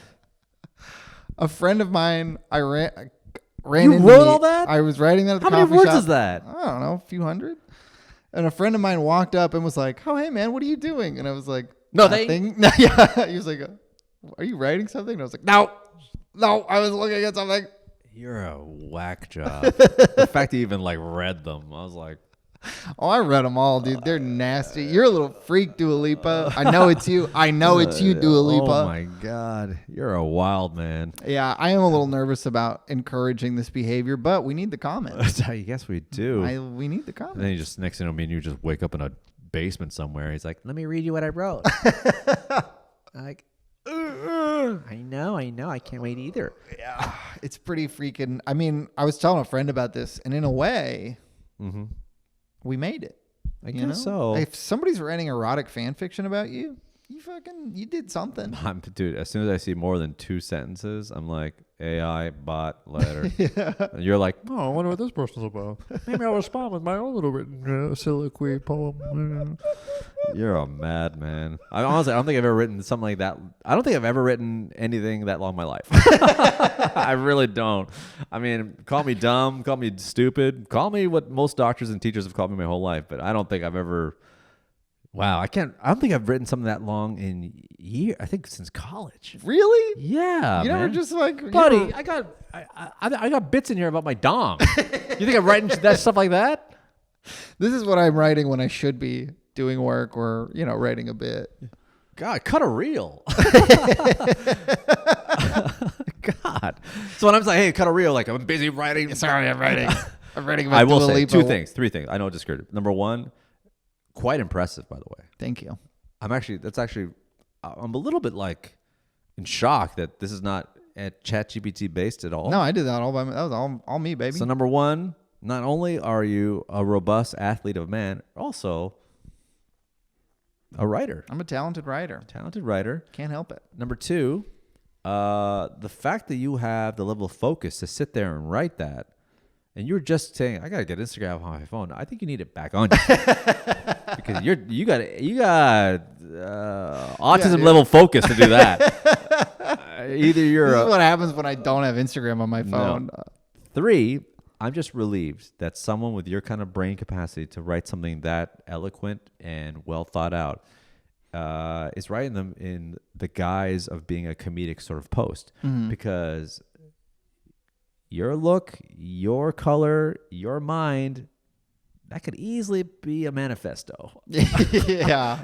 a friend of mine, I ran you into wrote me. all that? I was writing that at the How many coffee words shop. is that? I don't know, a few hundred. And a friend of mine walked up and was like, "Oh, hey man, what are you doing?" And I was like, Nothing. "Nothing." Yeah, he was like, "Are you writing something?" And I was like, "No, I was looking at something." You're a whack job. The fact that you even like read them, I was like, Oh, I read them all, dude. They're nasty. You're a little freak, Dua Lipa. I know it's you. I know it's you, Dua Lipa. oh my God, you're a wild man. Yeah, I am a little nervous about encouraging this behavior, but we need the comments. I guess we do. We need the And then comments. you just next thing you know, me and you just wake up in a basement somewhere. He's like, "Let me read you what I wrote." Like, I know. I can't wait either. Yeah, it's pretty freaking. I mean, I was telling a friend about this, and in a way, we made it. I You guess know? so. If somebody's writing erotic fan fiction about you, you did something. Dude, as soon as I see more than 2 sentences, I'm like, AI, bot, letter. And you're like, Oh, I wonder what this person's about. Maybe I'll respond with my own little written soliloquy poem. you're a madman. I honestly, I don't think I've ever written something like that. I don't think I've ever written anything that long in my life. I really don't. I mean, call me dumb, call me stupid, call me what most doctors and teachers have called me my whole life, but I don't think I've ever. Wow, I don't think I've written something that long in year. I think since college. Really? Yeah, You man. never just like, Buddy, you I got bits in here about my dong. You think I'm writing that stuff like that? This is what I'm writing when I should be doing work or writing a bit. God, cut a reel. God. So when I'm like, hey, cut a reel, like I'm busy writing. Sorry, I'm writing. I'm writing about I will Dua say Lipa. 2 things, 3 things. I know it's descriptive. Number 1, quite impressive, by the way. Thank you. I'm a little bit like in shock that this is not at ChatGPT based at all. No, I did that all by me. That was all me, baby. So number 1, not only are you a robust athlete of man, also a writer. I'm a talented writer. Talented writer. Can't help it. Number 2, the fact that you have the level of focus to sit there and write that, and you're just saying, I gotta get Instagram on my phone. I think you need it back on you. Because you got autism level focus to do that. Either you're This is what happens when I don't have Instagram on my phone. No. 3, I'm just relieved that someone with your kind of brain capacity to write something that eloquent and well thought out is writing them in the guise of being a comedic sort of post. Because your look, your color, your mind, that could easily be a manifesto. yeah.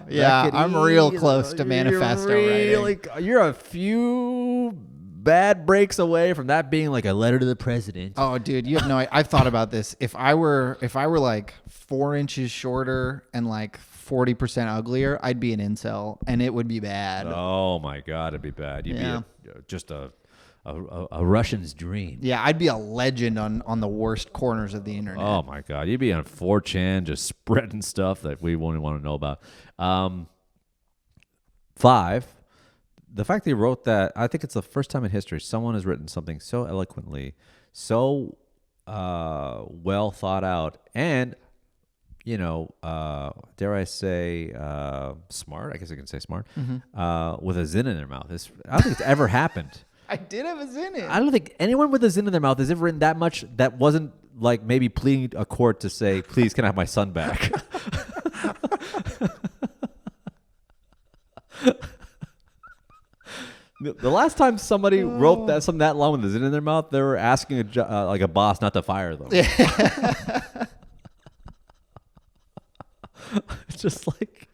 I'm real close to manifesto writing. You're a few bad breaks away from that being like a letter to the president. Oh, dude, you have no idea. I've thought about this. If I were like 4 inches shorter and like 40% uglier, I'd be an incel, and it would be bad. Oh my God, it'd be bad. You'd Yeah. be just a Russian's dream. Yeah, I'd be a legend on the worst corners of the internet. Oh my God, you'd be on 4chan just spreading stuff that we won't want to know about. 5, the fact that he wrote that, I think it's the first time in history someone has written something so eloquently, so well thought out, and dare I say, smart. I guess I can say smart. With a zin in their mouth. I don't think it's ever happened. I did have a zin in. I don't think anyone with a zin in their mouth has ever written that much that wasn't like maybe pleading a court to say, please, can I have my son back? The last time somebody wrote something that long with a zin in their mouth, they were asking a boss not to fire them. It's just like...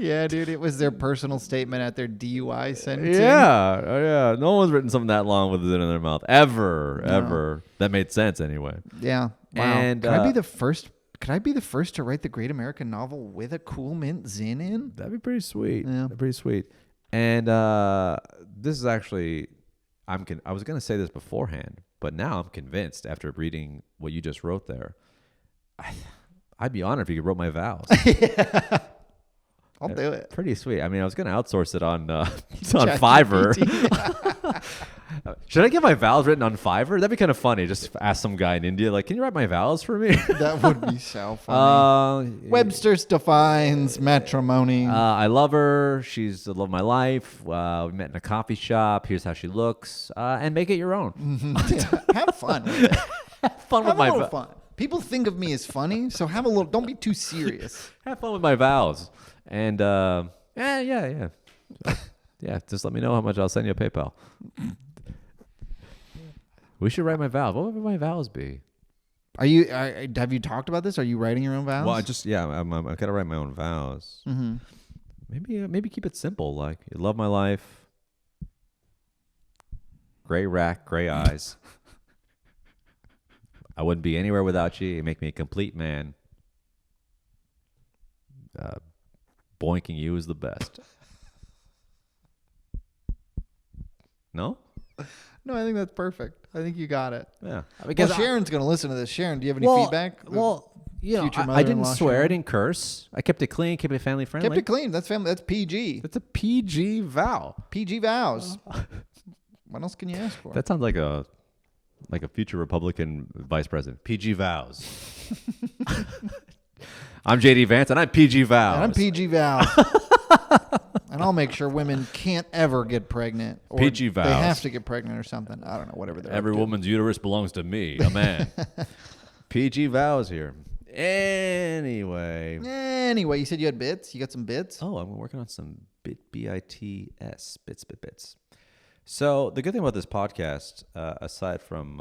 Yeah, dude, it was their personal statement at their DUI sentencing. Yeah. No one's written something that long with a zin in their mouth ever. That made sense anyway. Yeah. Wow. And Could I be the first? Could I be the first to write the great American novel with a cool mint zin in? That'd be pretty sweet. Yeah. Pretty sweet. And this is actually, I was going to say this beforehand, but now I'm convinced after reading what you just wrote there. I'd be honored if you wrote my vows. I'll do it. Pretty sweet. I mean, I was going to outsource it on Fiverr. Should I get my vows written on Fiverr? That'd be kind of funny. Just ask some guy in India, like, can you write my vows for me? That would be so funny. Webster's defines matrimony. I love her. She's the love of my life. We met in a coffee shop. Here's how she looks. And make it your own. Have fun with it. Have fun with Have my a little fun. People think of me as funny, so have a little. Don't be too serious. Have fun with my vows. And yeah. Just let me know how much I'll send you a PayPal. We should write my vows. What would my vows be? Are you? Have you talked about this? Are you writing your own vows? Well, I'm gotta write my own vows. Mm-hmm. Maybe keep it simple. Like, you love my life. Gray rack, gray eyes. I wouldn't be anywhere without you. You make me a complete man. Boinking you is the best. No? No, I think that's perfect. I think you got it. Yeah. Because Sharon's going to listen to this. Sharon, do you have any feedback? Well, I didn't swear. Sharon? I didn't curse. I kept it clean, kept it family friendly. Kept it clean. That's family. That's PG. That's a PG vow. PG vows. What else can you ask for? That sounds like a future Republican vice president. PG vows. I'm JD Vance, and I'm PG vows. And I'm PG vows. And I'll make sure women can't ever get pregnant. Or PG vows. They have to get pregnant or something. I don't know, whatever they're Every up to. woman's uterus belongs to me, a man. PG vows here. Anyway, you said you had bits? You got some bits? Oh, I'm working on some bits. So the good thing about this podcast, aside from,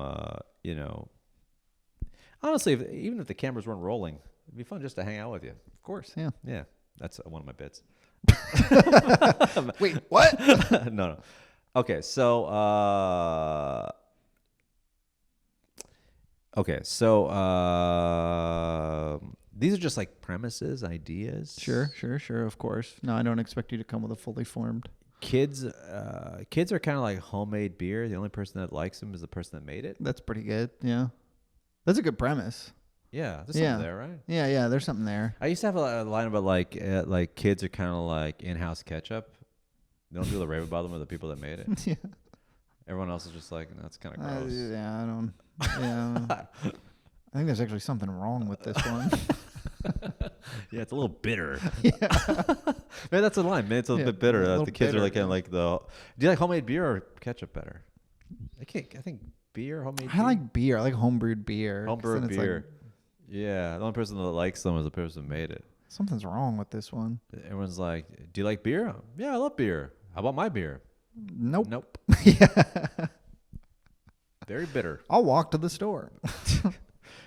honestly, even if the cameras weren't rolling, it'd be fun just to hang out with you. Of course, yeah. Yeah, that's one of my bits. Wait, what? No. Okay, so these are just like premises, ideas. Sure, of course. No, I don't expect you to come with a fully formed. Kids are kind of like homemade beer. The only person that likes them is the person that made it. That's pretty good. Yeah, that's a good premise. Yeah, there's something there, right? Yeah, there's something there. I used to have a line about like kids are kind of like in-house ketchup. The only people that rave about them are the people that made it. Yeah. Everyone else is just like, that's kind of gross. I don't. I think there's actually something wrong with this one. Yeah, it's a little bitter. Man, that's a line. Man, it's a little bit bitter. a little The kids bitter, are like, like the. Do you like homemade beer or ketchup better? I think beer, homemade. I like beer. I like homebrewed beer. 'cause Homebrewed then it's beer. Yeah, the only person that likes them is the person who made it. Something's wrong with this one. Everyone's like, "Do you like beer?" Yeah, I love beer. How about my beer? Nope. Nope. Yeah. Very bitter. I'll walk to the store. All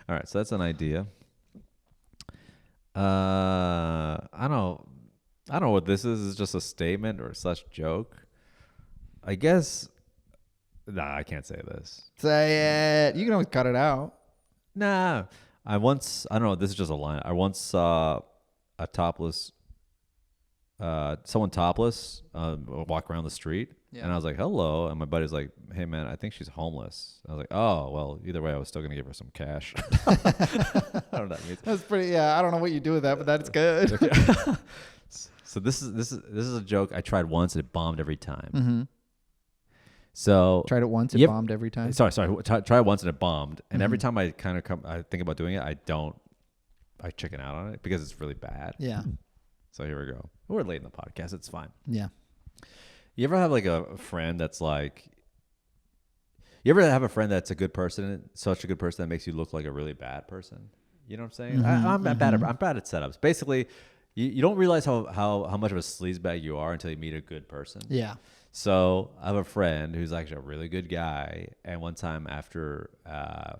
right, so that's an idea. I don't know what this is. It's just a statement or such joke. I guess. Nah, I can't say this. Say it. You can always cut it out. Nah, I don't know. This is just a line. I once saw a topless, someone topless, walk around the street, and I was like, "Hello," and my buddy's like, "Hey, man, I think she's homeless." I was like, "Oh, well, either way, I was still gonna give her some cash." I don't know what that means. That's pretty. Yeah, I don't know what you do with that, but that's good. Okay. So this is a joke I tried once and it bombed every time. Mm-hmm. So Tried it once, it bombed every time. Sorry. Try it once and it bombed. And every time I I think about doing it, I chicken out on it because it's really bad. Yeah. So here we go. We're late in the podcast. It's fine. Yeah. You ever have like a friend that's like, you ever have a friend that's a good person, such a good person that makes you look like a really bad person? You know what I'm saying? I'm bad at setups. Basically, you don't realize how much of a sleazebag you are until you meet a good person. Yeah. So I have a friend who's actually a really good guy. And one time after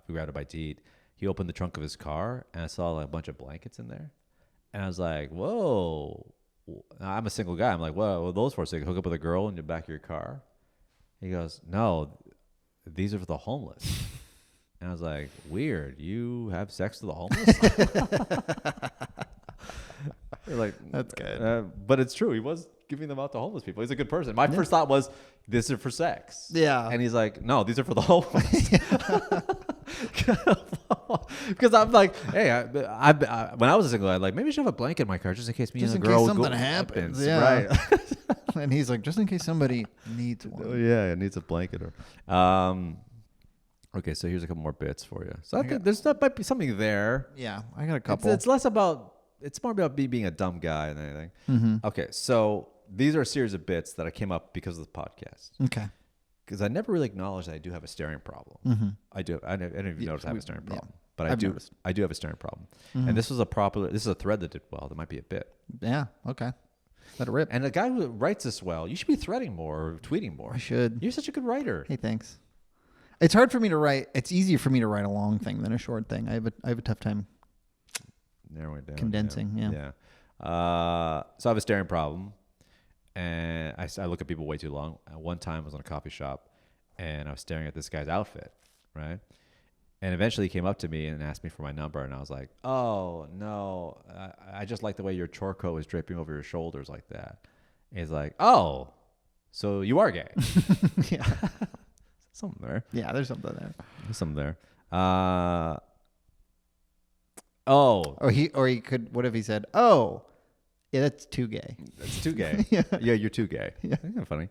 we were out to bite to eat, he opened the trunk of his car and I saw like a bunch of blankets in there. And I was like, whoa. I'm a single guy. I'm like, whoa, what are those for? So you can hook up with a girl in the back of your car? He goes, no, these are for the homeless. And I was like, weird. You have sex with the homeless? Like, That's good. But it's true. He was giving them out to homeless people. He's a good person. My first thought was, this is for sex. Yeah. And he's like, no, these are for the homeless. Because I'm like, hey, I when I was a single guy, like maybe I should have a blanket in my car just in case me Just and in a case girl something go happens. Right. And he's like, just in case somebody needs Oh, one. yeah, it needs a blanket. Okay, so here's a couple more bits for you. So I think that might be something there. Yeah, I got a couple. It's less about, it's more about me being a dumb guy than anything. Mm-hmm. Okay, so these are a series of bits that I came up because of the podcast. Okay. Because I never really acknowledged that I do have a staring problem. Mm-hmm. I do. I didn't even notice I have a staring problem. But I've noticed. I do have a staring problem. Mm-hmm. And this is a thread that did well. That might be a bit. Yeah. Okay. Let it rip. And the guy who writes this well, you should be threading more or tweeting more. I should. You're such a good writer. Hey, thanks. It's hard for me to write. It's easier for me to write a long thing than a short thing. I have a tough time Narrowing it down. condensing. Yeah. Yeah. So I have a staring problem, and I look at people way too long. One time I was in a coffee shop, and I was staring at this guy's outfit, right? And eventually he came up to me and asked me for my number, and I was like, "Oh no, I just like the way your chore coat is draping over your shoulders like that." And he's like, "Oh, so you are gay?" Yeah. Something there. Yeah. There's something there. There's something there. Or he could. What if he said, "Oh, yeah, that's too gay." That's too gay. Yeah. Yeah, you're too gay. Yeah. That's kind of funny.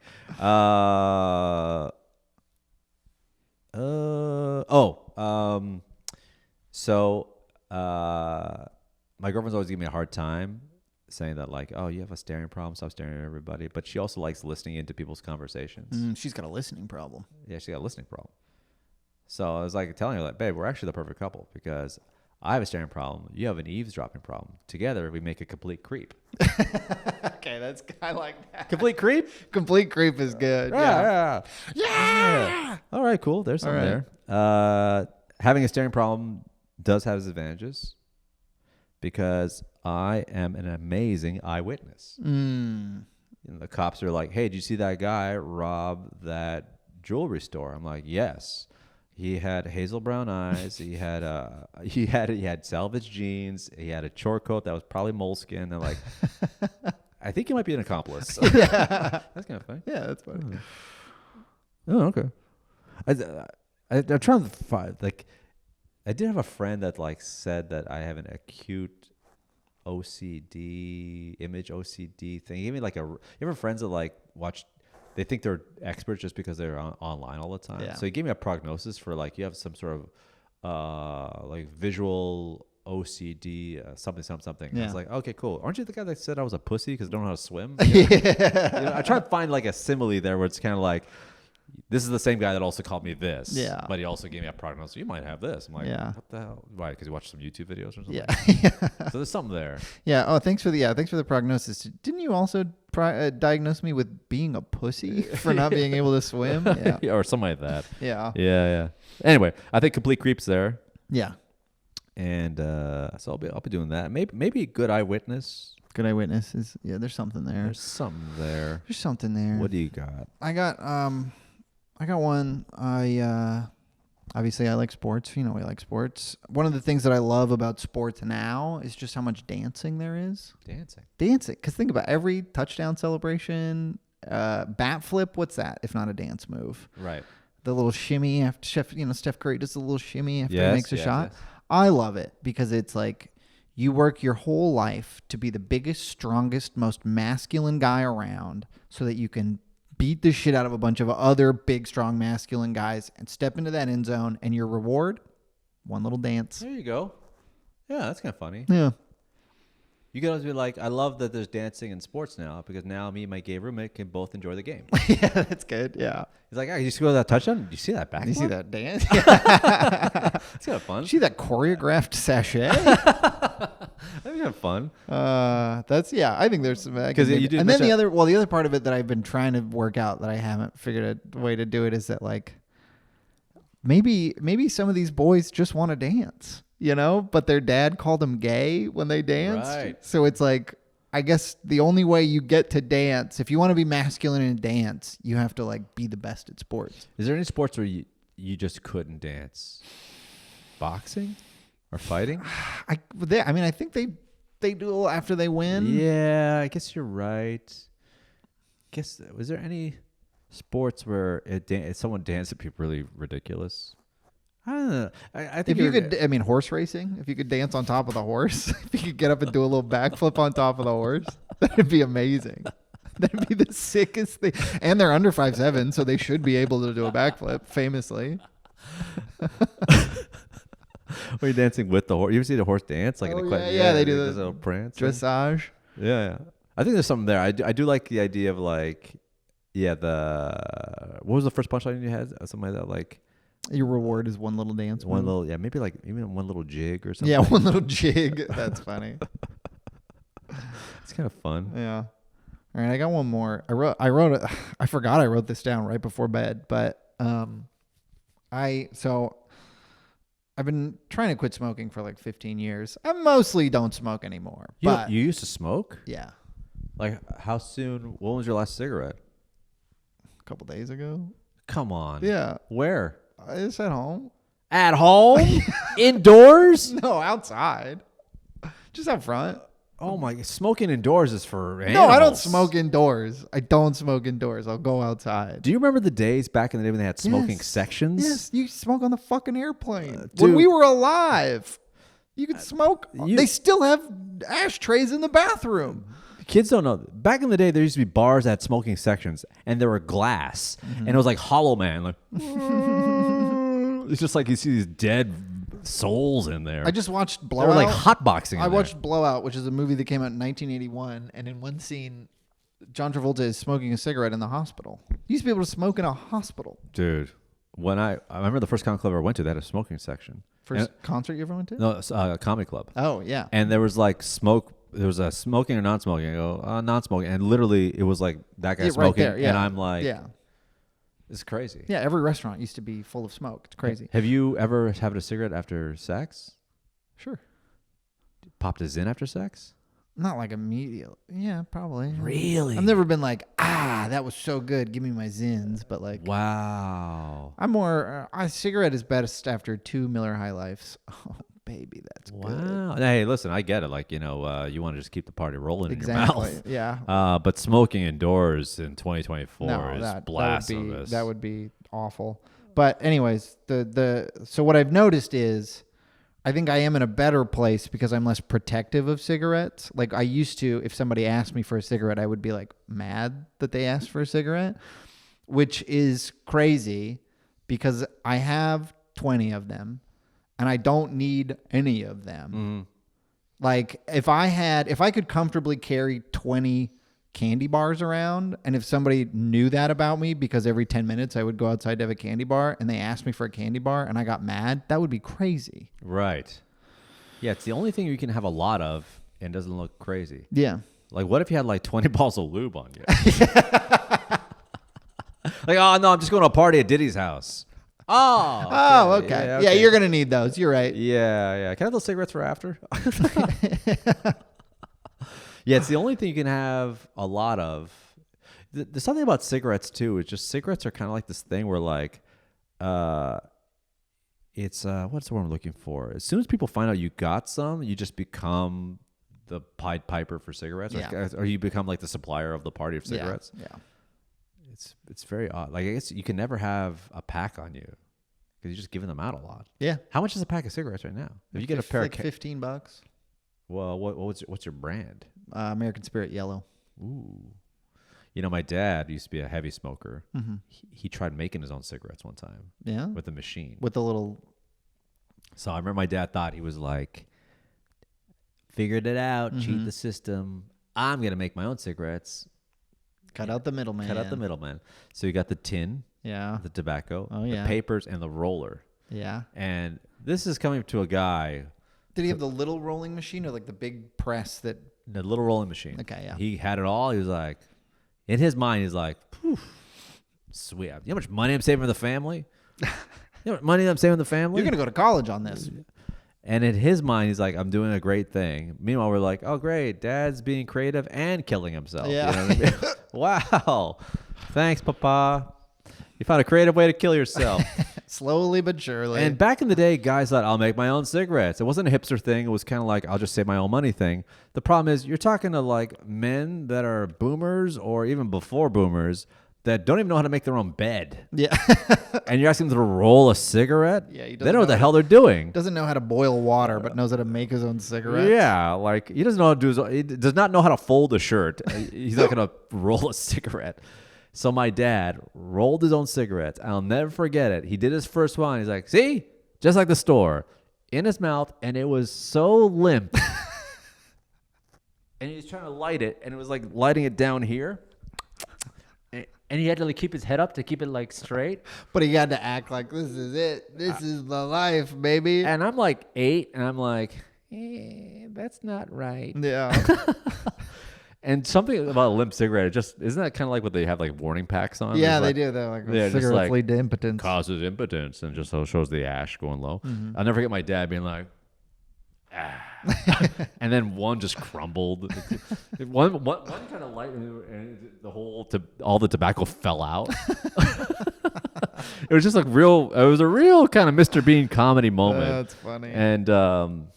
So my girlfriend's always giving me a hard time saying that, like, oh, you have a staring problem, stop staring at everybody. But she also likes listening into people's conversations. She's got a listening problem. Yeah, she got a listening problem. So I was like telling her, like, babe, we're actually the perfect couple because I have a staring problem. You have an eavesdropping problem. Together, we make a complete creep. Okay, I like that. Complete creep? Complete creep is good. Yeah. All right, cool. There's something there. Having a staring problem does have its advantages because I am an amazing eyewitness. Mm. And the cops are like, hey, did you see that guy rob that jewelry store? I'm like, yes. He had hazel brown eyes. He had salvage jeans. He had a chore coat that was probably moleskin. They're like, I think he might be an accomplice. Yeah. That's kind of funny. Yeah, that's funny. Oh, okay. I'm trying to find, like, I did have a friend that like said that I have an acute image OCD thing. He gave me like you ever friends that like watch. They think they're experts just because they're online all the time. Yeah. So he gave me a prognosis for like you have some sort of like visual OCD, something. And I Yeah. was like, okay, cool. Aren't you the guy that said I was a pussy because I don't know how to swim? Yeah. I try to find like a simile there where it's kind of like, this is the same guy that also called me this. Yeah. But he also gave me a prognosis. You might have this. I'm like, Yeah. what the hell? Why? Because you watched some YouTube videos or something? Yeah. So there's something there. Yeah. Oh, thanks for the prognosis. Didn't you also diagnose me with being a pussy for not being able to swim? Yeah. Yeah, or something like that. Yeah. Yeah. Anyway, I think Complete Creep's there. Yeah. And so I'll be doing that. Maybe a Good Eyewitness. Good Eyewitness is, yeah, there's something there. There's something there. There's something there. What do you got? I got one. Obviously I like sports. You know, we like sports. One of the things that I love about sports now is just how much dancing there is. Dancing. Because think about every touchdown celebration, bat flip. What's that if not a dance move? Right. The little shimmy after Steph Curry does a little shimmy after he makes a shot. Yes. I love it because it's like you work your whole life to be the biggest, strongest, most masculine guy around so that you can beat the shit out of a bunch of other big, strong, masculine guys and step into that end zone, and your reward, one little dance. There you go. Yeah, that's kind of funny. Yeah. You can always be like, I love that there's dancing in sports now because now me and my gay roommate can both enjoy the game. Yeah, that's good. Yeah. He's like, you see that touchdown? Did you see that back? You see that dance? It's kind of fun. See that choreographed sachet? That'd be kind of fun. I think there's some. Because you do. And then the other part of it that I've been trying to work out that I haven't figured a way to do it is that like maybe some of these boys just want to dance, but their dad called them gay when they danced. Right. So it's like, I guess the only way you get to dance, if you want to be masculine in dance, you have to like be the best at sports. Is there any sports where you just couldn't dance? Boxing or fighting? I think they do after they win. Yeah, I guess you're right. Was there any sports where someone danced at people really ridiculous? I don't know. I think if you could, horse racing. If you could dance on top of the horse, if you could get up and do a little backflip on top of the horse, that'd be amazing. That'd be the sickest thing. And they're under 5'7", so they should be able to do a backflip. Famously. Were you dancing with the horse? You ever see the horse dance? Like they do the little prance. Dressage. Yeah. I think there's something there. I do like the idea of like, what was the first punchline you had? Something like that, like. Your reward is one little dance. Maybe like even one little jig or something. Yeah, one little jig. That's funny. It's kind of fun. Yeah. All right, I got one more. I wrote it. I forgot I wrote this down right before bed, but I've been trying to quit smoking for like 15 years. I mostly don't smoke anymore. You used to smoke? Yeah. Like how soon? When was your last cigarette? A couple days ago. Come on. Yeah. Where? It's at home. At home? Indoors? No, outside. Just out front. Oh my! Smoking indoors is for animals. No, I don't smoke indoors. I'll go outside. Do you remember the days back in the day when they had smoking sections? Yes, you smoke on the fucking airplane. Dude. When we were alive, you could smoke. They still have ashtrays in the bathroom. Kids don't know. Back in the day, there used to be bars that had smoking sections, and there were glass, and it was like Hollow Man. Like, it's just like you see these dead souls in there. I just watched They Blowout. were like hotboxing. I watched Blowout, which is a movie that came out in 1981, and in one scene, John Travolta is smoking a cigarette in the hospital. You used to be able to smoke in a hospital. Dude, when I remember the first comedy club I ever went to, they had a smoking section. First concert you ever went to? No, it's a comedy club. Oh, yeah. And there was like smoke. There was a smoking or non-smoking. I go, non-smoking. And literally, it was like that guy Yeah, smoking. right there, yeah. And I'm like, Yeah. It's crazy. Yeah, every restaurant used to be full of smoke. It's crazy. Have you ever had a cigarette after sex? Sure. Popped a Zin after sex? Not like immediately. Yeah, probably. Really? I've never been like, that was so good. Give me my Zins. But like, wow. I'm more, a cigarette is best after 2 Miller High Lifes. Oh, baby, that's good. Wow. Hey, listen, I get it. Like, you want to just keep the party rolling in your mouth. Yeah. But smoking indoors in 2024 is that blasphemous. That would be awful. But anyways, so what I've noticed is I think I am in a better place because I'm less protective of cigarettes. Like I used to, if somebody asked me for a cigarette, I would be like mad that they asked for a cigarette, which is crazy because I have 20 of them and I don't need any of them. Like if I could comfortably carry 20 candy bars around, and if somebody knew that about me because every 10 minutes I would go outside to have a candy bar and they asked me for a candy bar and I got mad, that would be crazy. Right. Yeah, it's the only thing you can have a lot of and doesn't look crazy. Yeah. Like, what if you had like 20 bottles of lube on you? Like, oh, no, I'm just going to a party at Diddy's house. Oh, okay. Yeah, you're going to need those. You're right. Yeah. Can I have those cigarettes for after? Yeah, it's the only thing you can have a lot of. There's something about cigarettes, too. It's just cigarettes are kind of like this thing where, like, it's, what's the word I'm looking for? As soon as people find out you got some, you just become the Pied Piper for cigarettes. Yeah. Or you become, like, the supplier of the party of cigarettes. Yeah. It's very odd. Like, I guess you can never have a pack on you because you're just giving them out a lot. Yeah. How much is a pack of cigarettes right now? If you get a pair like $15. Well, what's your brand? American Spirit Yellow. Ooh. You know, my dad used to be a heavy smoker. Mm-hmm. He tried making his own cigarettes one time. Yeah. With a machine. With the little. So I remember my dad thought he was like, figured it out, cheat the system. I'm going to make my own cigarettes. Cut out the middleman. So you got the tin, Yeah. the tobacco, Oh, yeah. the papers, and the roller. Yeah. And this is coming to a guy. Did he have the little rolling machine or like the big press that? The little rolling machine. Okay, yeah. He had it all. He was like, in his mind, he's like, poof, sweet. You know how much money I'm saving for the family? You know how much money I'm saving for the family? You're going to go to college on this. And in his mind, he's like, I'm doing a great thing. Meanwhile, we're like, oh, great. Dad's being creative and killing himself. Yeah. You know what I mean? Wow. Thanks, Papa. You found a creative way to kill yourself. Slowly but surely. And back in the day, guys thought, I'll make my own cigarettes. It wasn't a hipster thing. It was kind of like, I'll just save my own money thing. The problem is you're talking to like men that are boomers or even before boomers that don't even know how to make their own bed. Yeah. And you're asking them to roll a cigarette? Yeah, he they doesn't don't know what know the hell they're doing. Doesn't know how to boil water, but knows how to make his own cigarettes. Yeah, like he doesn't know how to do. He does not know how to fold a shirt. He's not gonna roll a cigarette. So my dad rolled his own cigarettes. I'll never forget it. He did his first one. He's like, "See, just like the store," in his mouth, and it was so limp. And he was trying to light it, and it was like lighting it down here. And he had to like keep his head up to keep it like straight. But he had to act like this is it. This is the life, baby. And I'm like 8, and I'm like, that's not right. Yeah. And something about a limp cigarette, isn't that kind of like what they have like warning packs on? Yeah, There's they do. They're like just cigarette like, lead to impotence. causes impotence, and just shows the ash going low. I'll never forget my dad being like, and then one just crumbled. one kind of light, and all the tobacco fell out. It was just like real. It was a real kind of Mr. Bean comedy moment. That's funny. And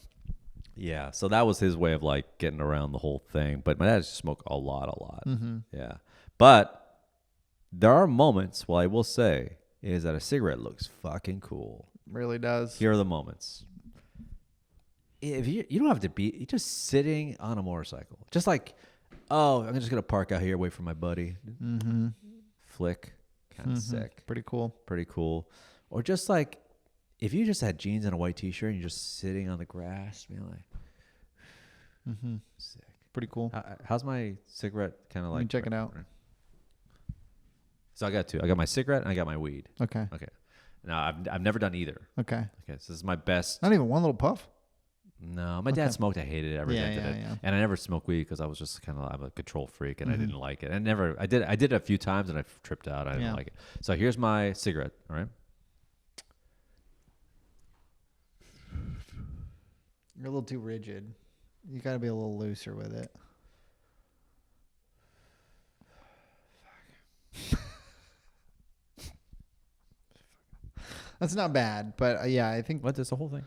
yeah, so that was his way of like getting around the whole thing. But my dad used to smoke a lot. Yeah, but there are moments. Well, I will say is that a cigarette looks fucking cool. Really does. Here are the moments. If you don't have to be, you're just sitting on a motorcycle, just like, oh, I'm just gonna park out here, wait for my buddy. Flick, kind of sick. Pretty cool. Or just like, if you just had jeans and a white t-shirt and you're just sitting on the grass, being like, sick. Pretty cool. How's my cigarette? Kind of Let me like check it out. So I got two. I got my cigarette and I got my weed. Okay. Now I've never done either. Okay. Okay, so this is my best. Not even one little puff. No, my dad smoked. I hated it. I rejected it, yeah. and I never smoked weed because I was just I'm a control freak, and I didn't like it. I did it a few times, and I tripped out. I didn't like it. So here's my cigarette. All right. You're a little too rigid. You got to be a little looser with it. That's not bad, but yeah, I think. What? That's the whole thing.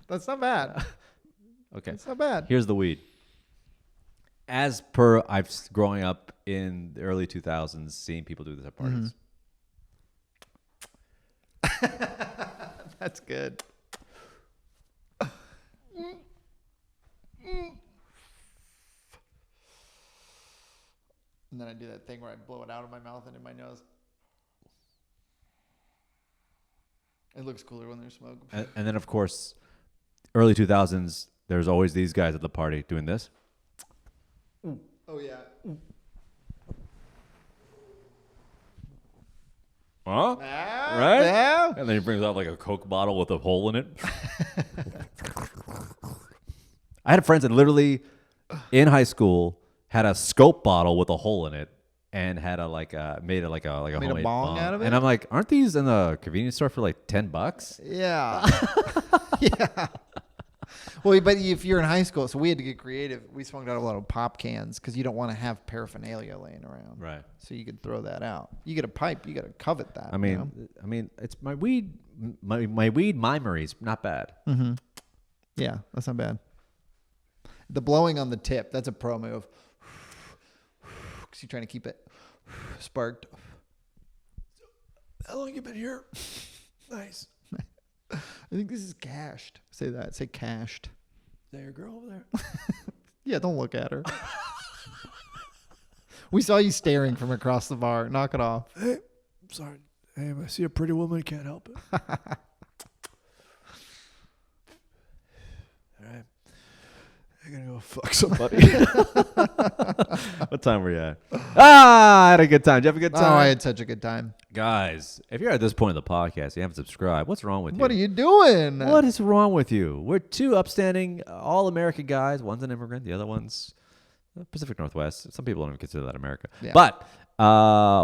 That's not bad. Okay. It's not bad. Here's the weed. As per I've growing up in the early 2000s, seeing people do this at parties. That's good. And then I do that thing where I blow it out of my mouth and in my nose. It looks cooler when there's smoke. And then, of course, early 2000s, there's always these guys at the party doing this. Oh, yeah. Huh? Ah, Right? yeah. And then he brings out like a Coke bottle with a hole in it. I had friends that literally, in high school, had a scope bottle with a hole in it and had made a homemade bong out of it? And I'm like, aren't these in the convenience store for like $10? Yeah. Yeah. Well, but if you're in high school, so we had to get creative. We smoked out a lot of pop cans because you don't want to have paraphernalia laying around. Right. So you could throw that out. You get a pipe, you got to covet that. I mean, it's my weed mimeries, not bad. Mm-hmm. Yeah, that's not bad. The blowing on the tip, that's a pro move. Because you're trying to keep it sparked. How long you been here? Nice. I think this is cached. Say that. Say cached. Is that your girl over there? Yeah, don't look at her. We saw you staring from across the bar. Knock it off. Hey, sorry. Hey, I see a pretty woman, can't help it. All right. I gotta go fuck somebody. What time were you at? I had a good time. Did you have a good time? Oh, I had such a good time. Guys, if you're at this point in the podcast and you haven't subscribed, what's wrong with you? What are you doing? What is wrong with you? We're two upstanding, all-American guys. One's an immigrant. The other one's Pacific Northwest. Some people don't even consider that America. Yeah. But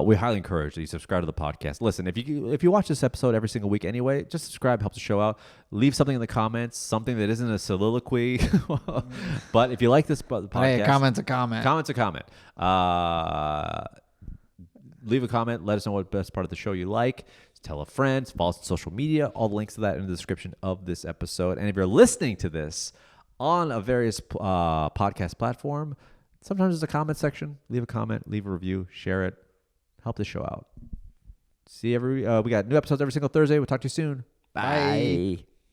we highly encourage that you subscribe to the podcast. Listen, if you watch this episode every single week anyway, just subscribe. Helps the show out. Leave something in the comments, something that isn't a soliloquy. But if you like this podcast, Hey, a comment's a comment. Comment's a comment. Leave a comment. Let us know what best part of the show you like. Tell a friend. Follow us on social media. All the links to that in the description of this episode. And if you're listening to this on a various podcast platform, sometimes there's a comment section. Leave a comment. Leave a review. Share it. Help the show out. See we got new episodes every single Thursday. We'll talk to you soon. Bye.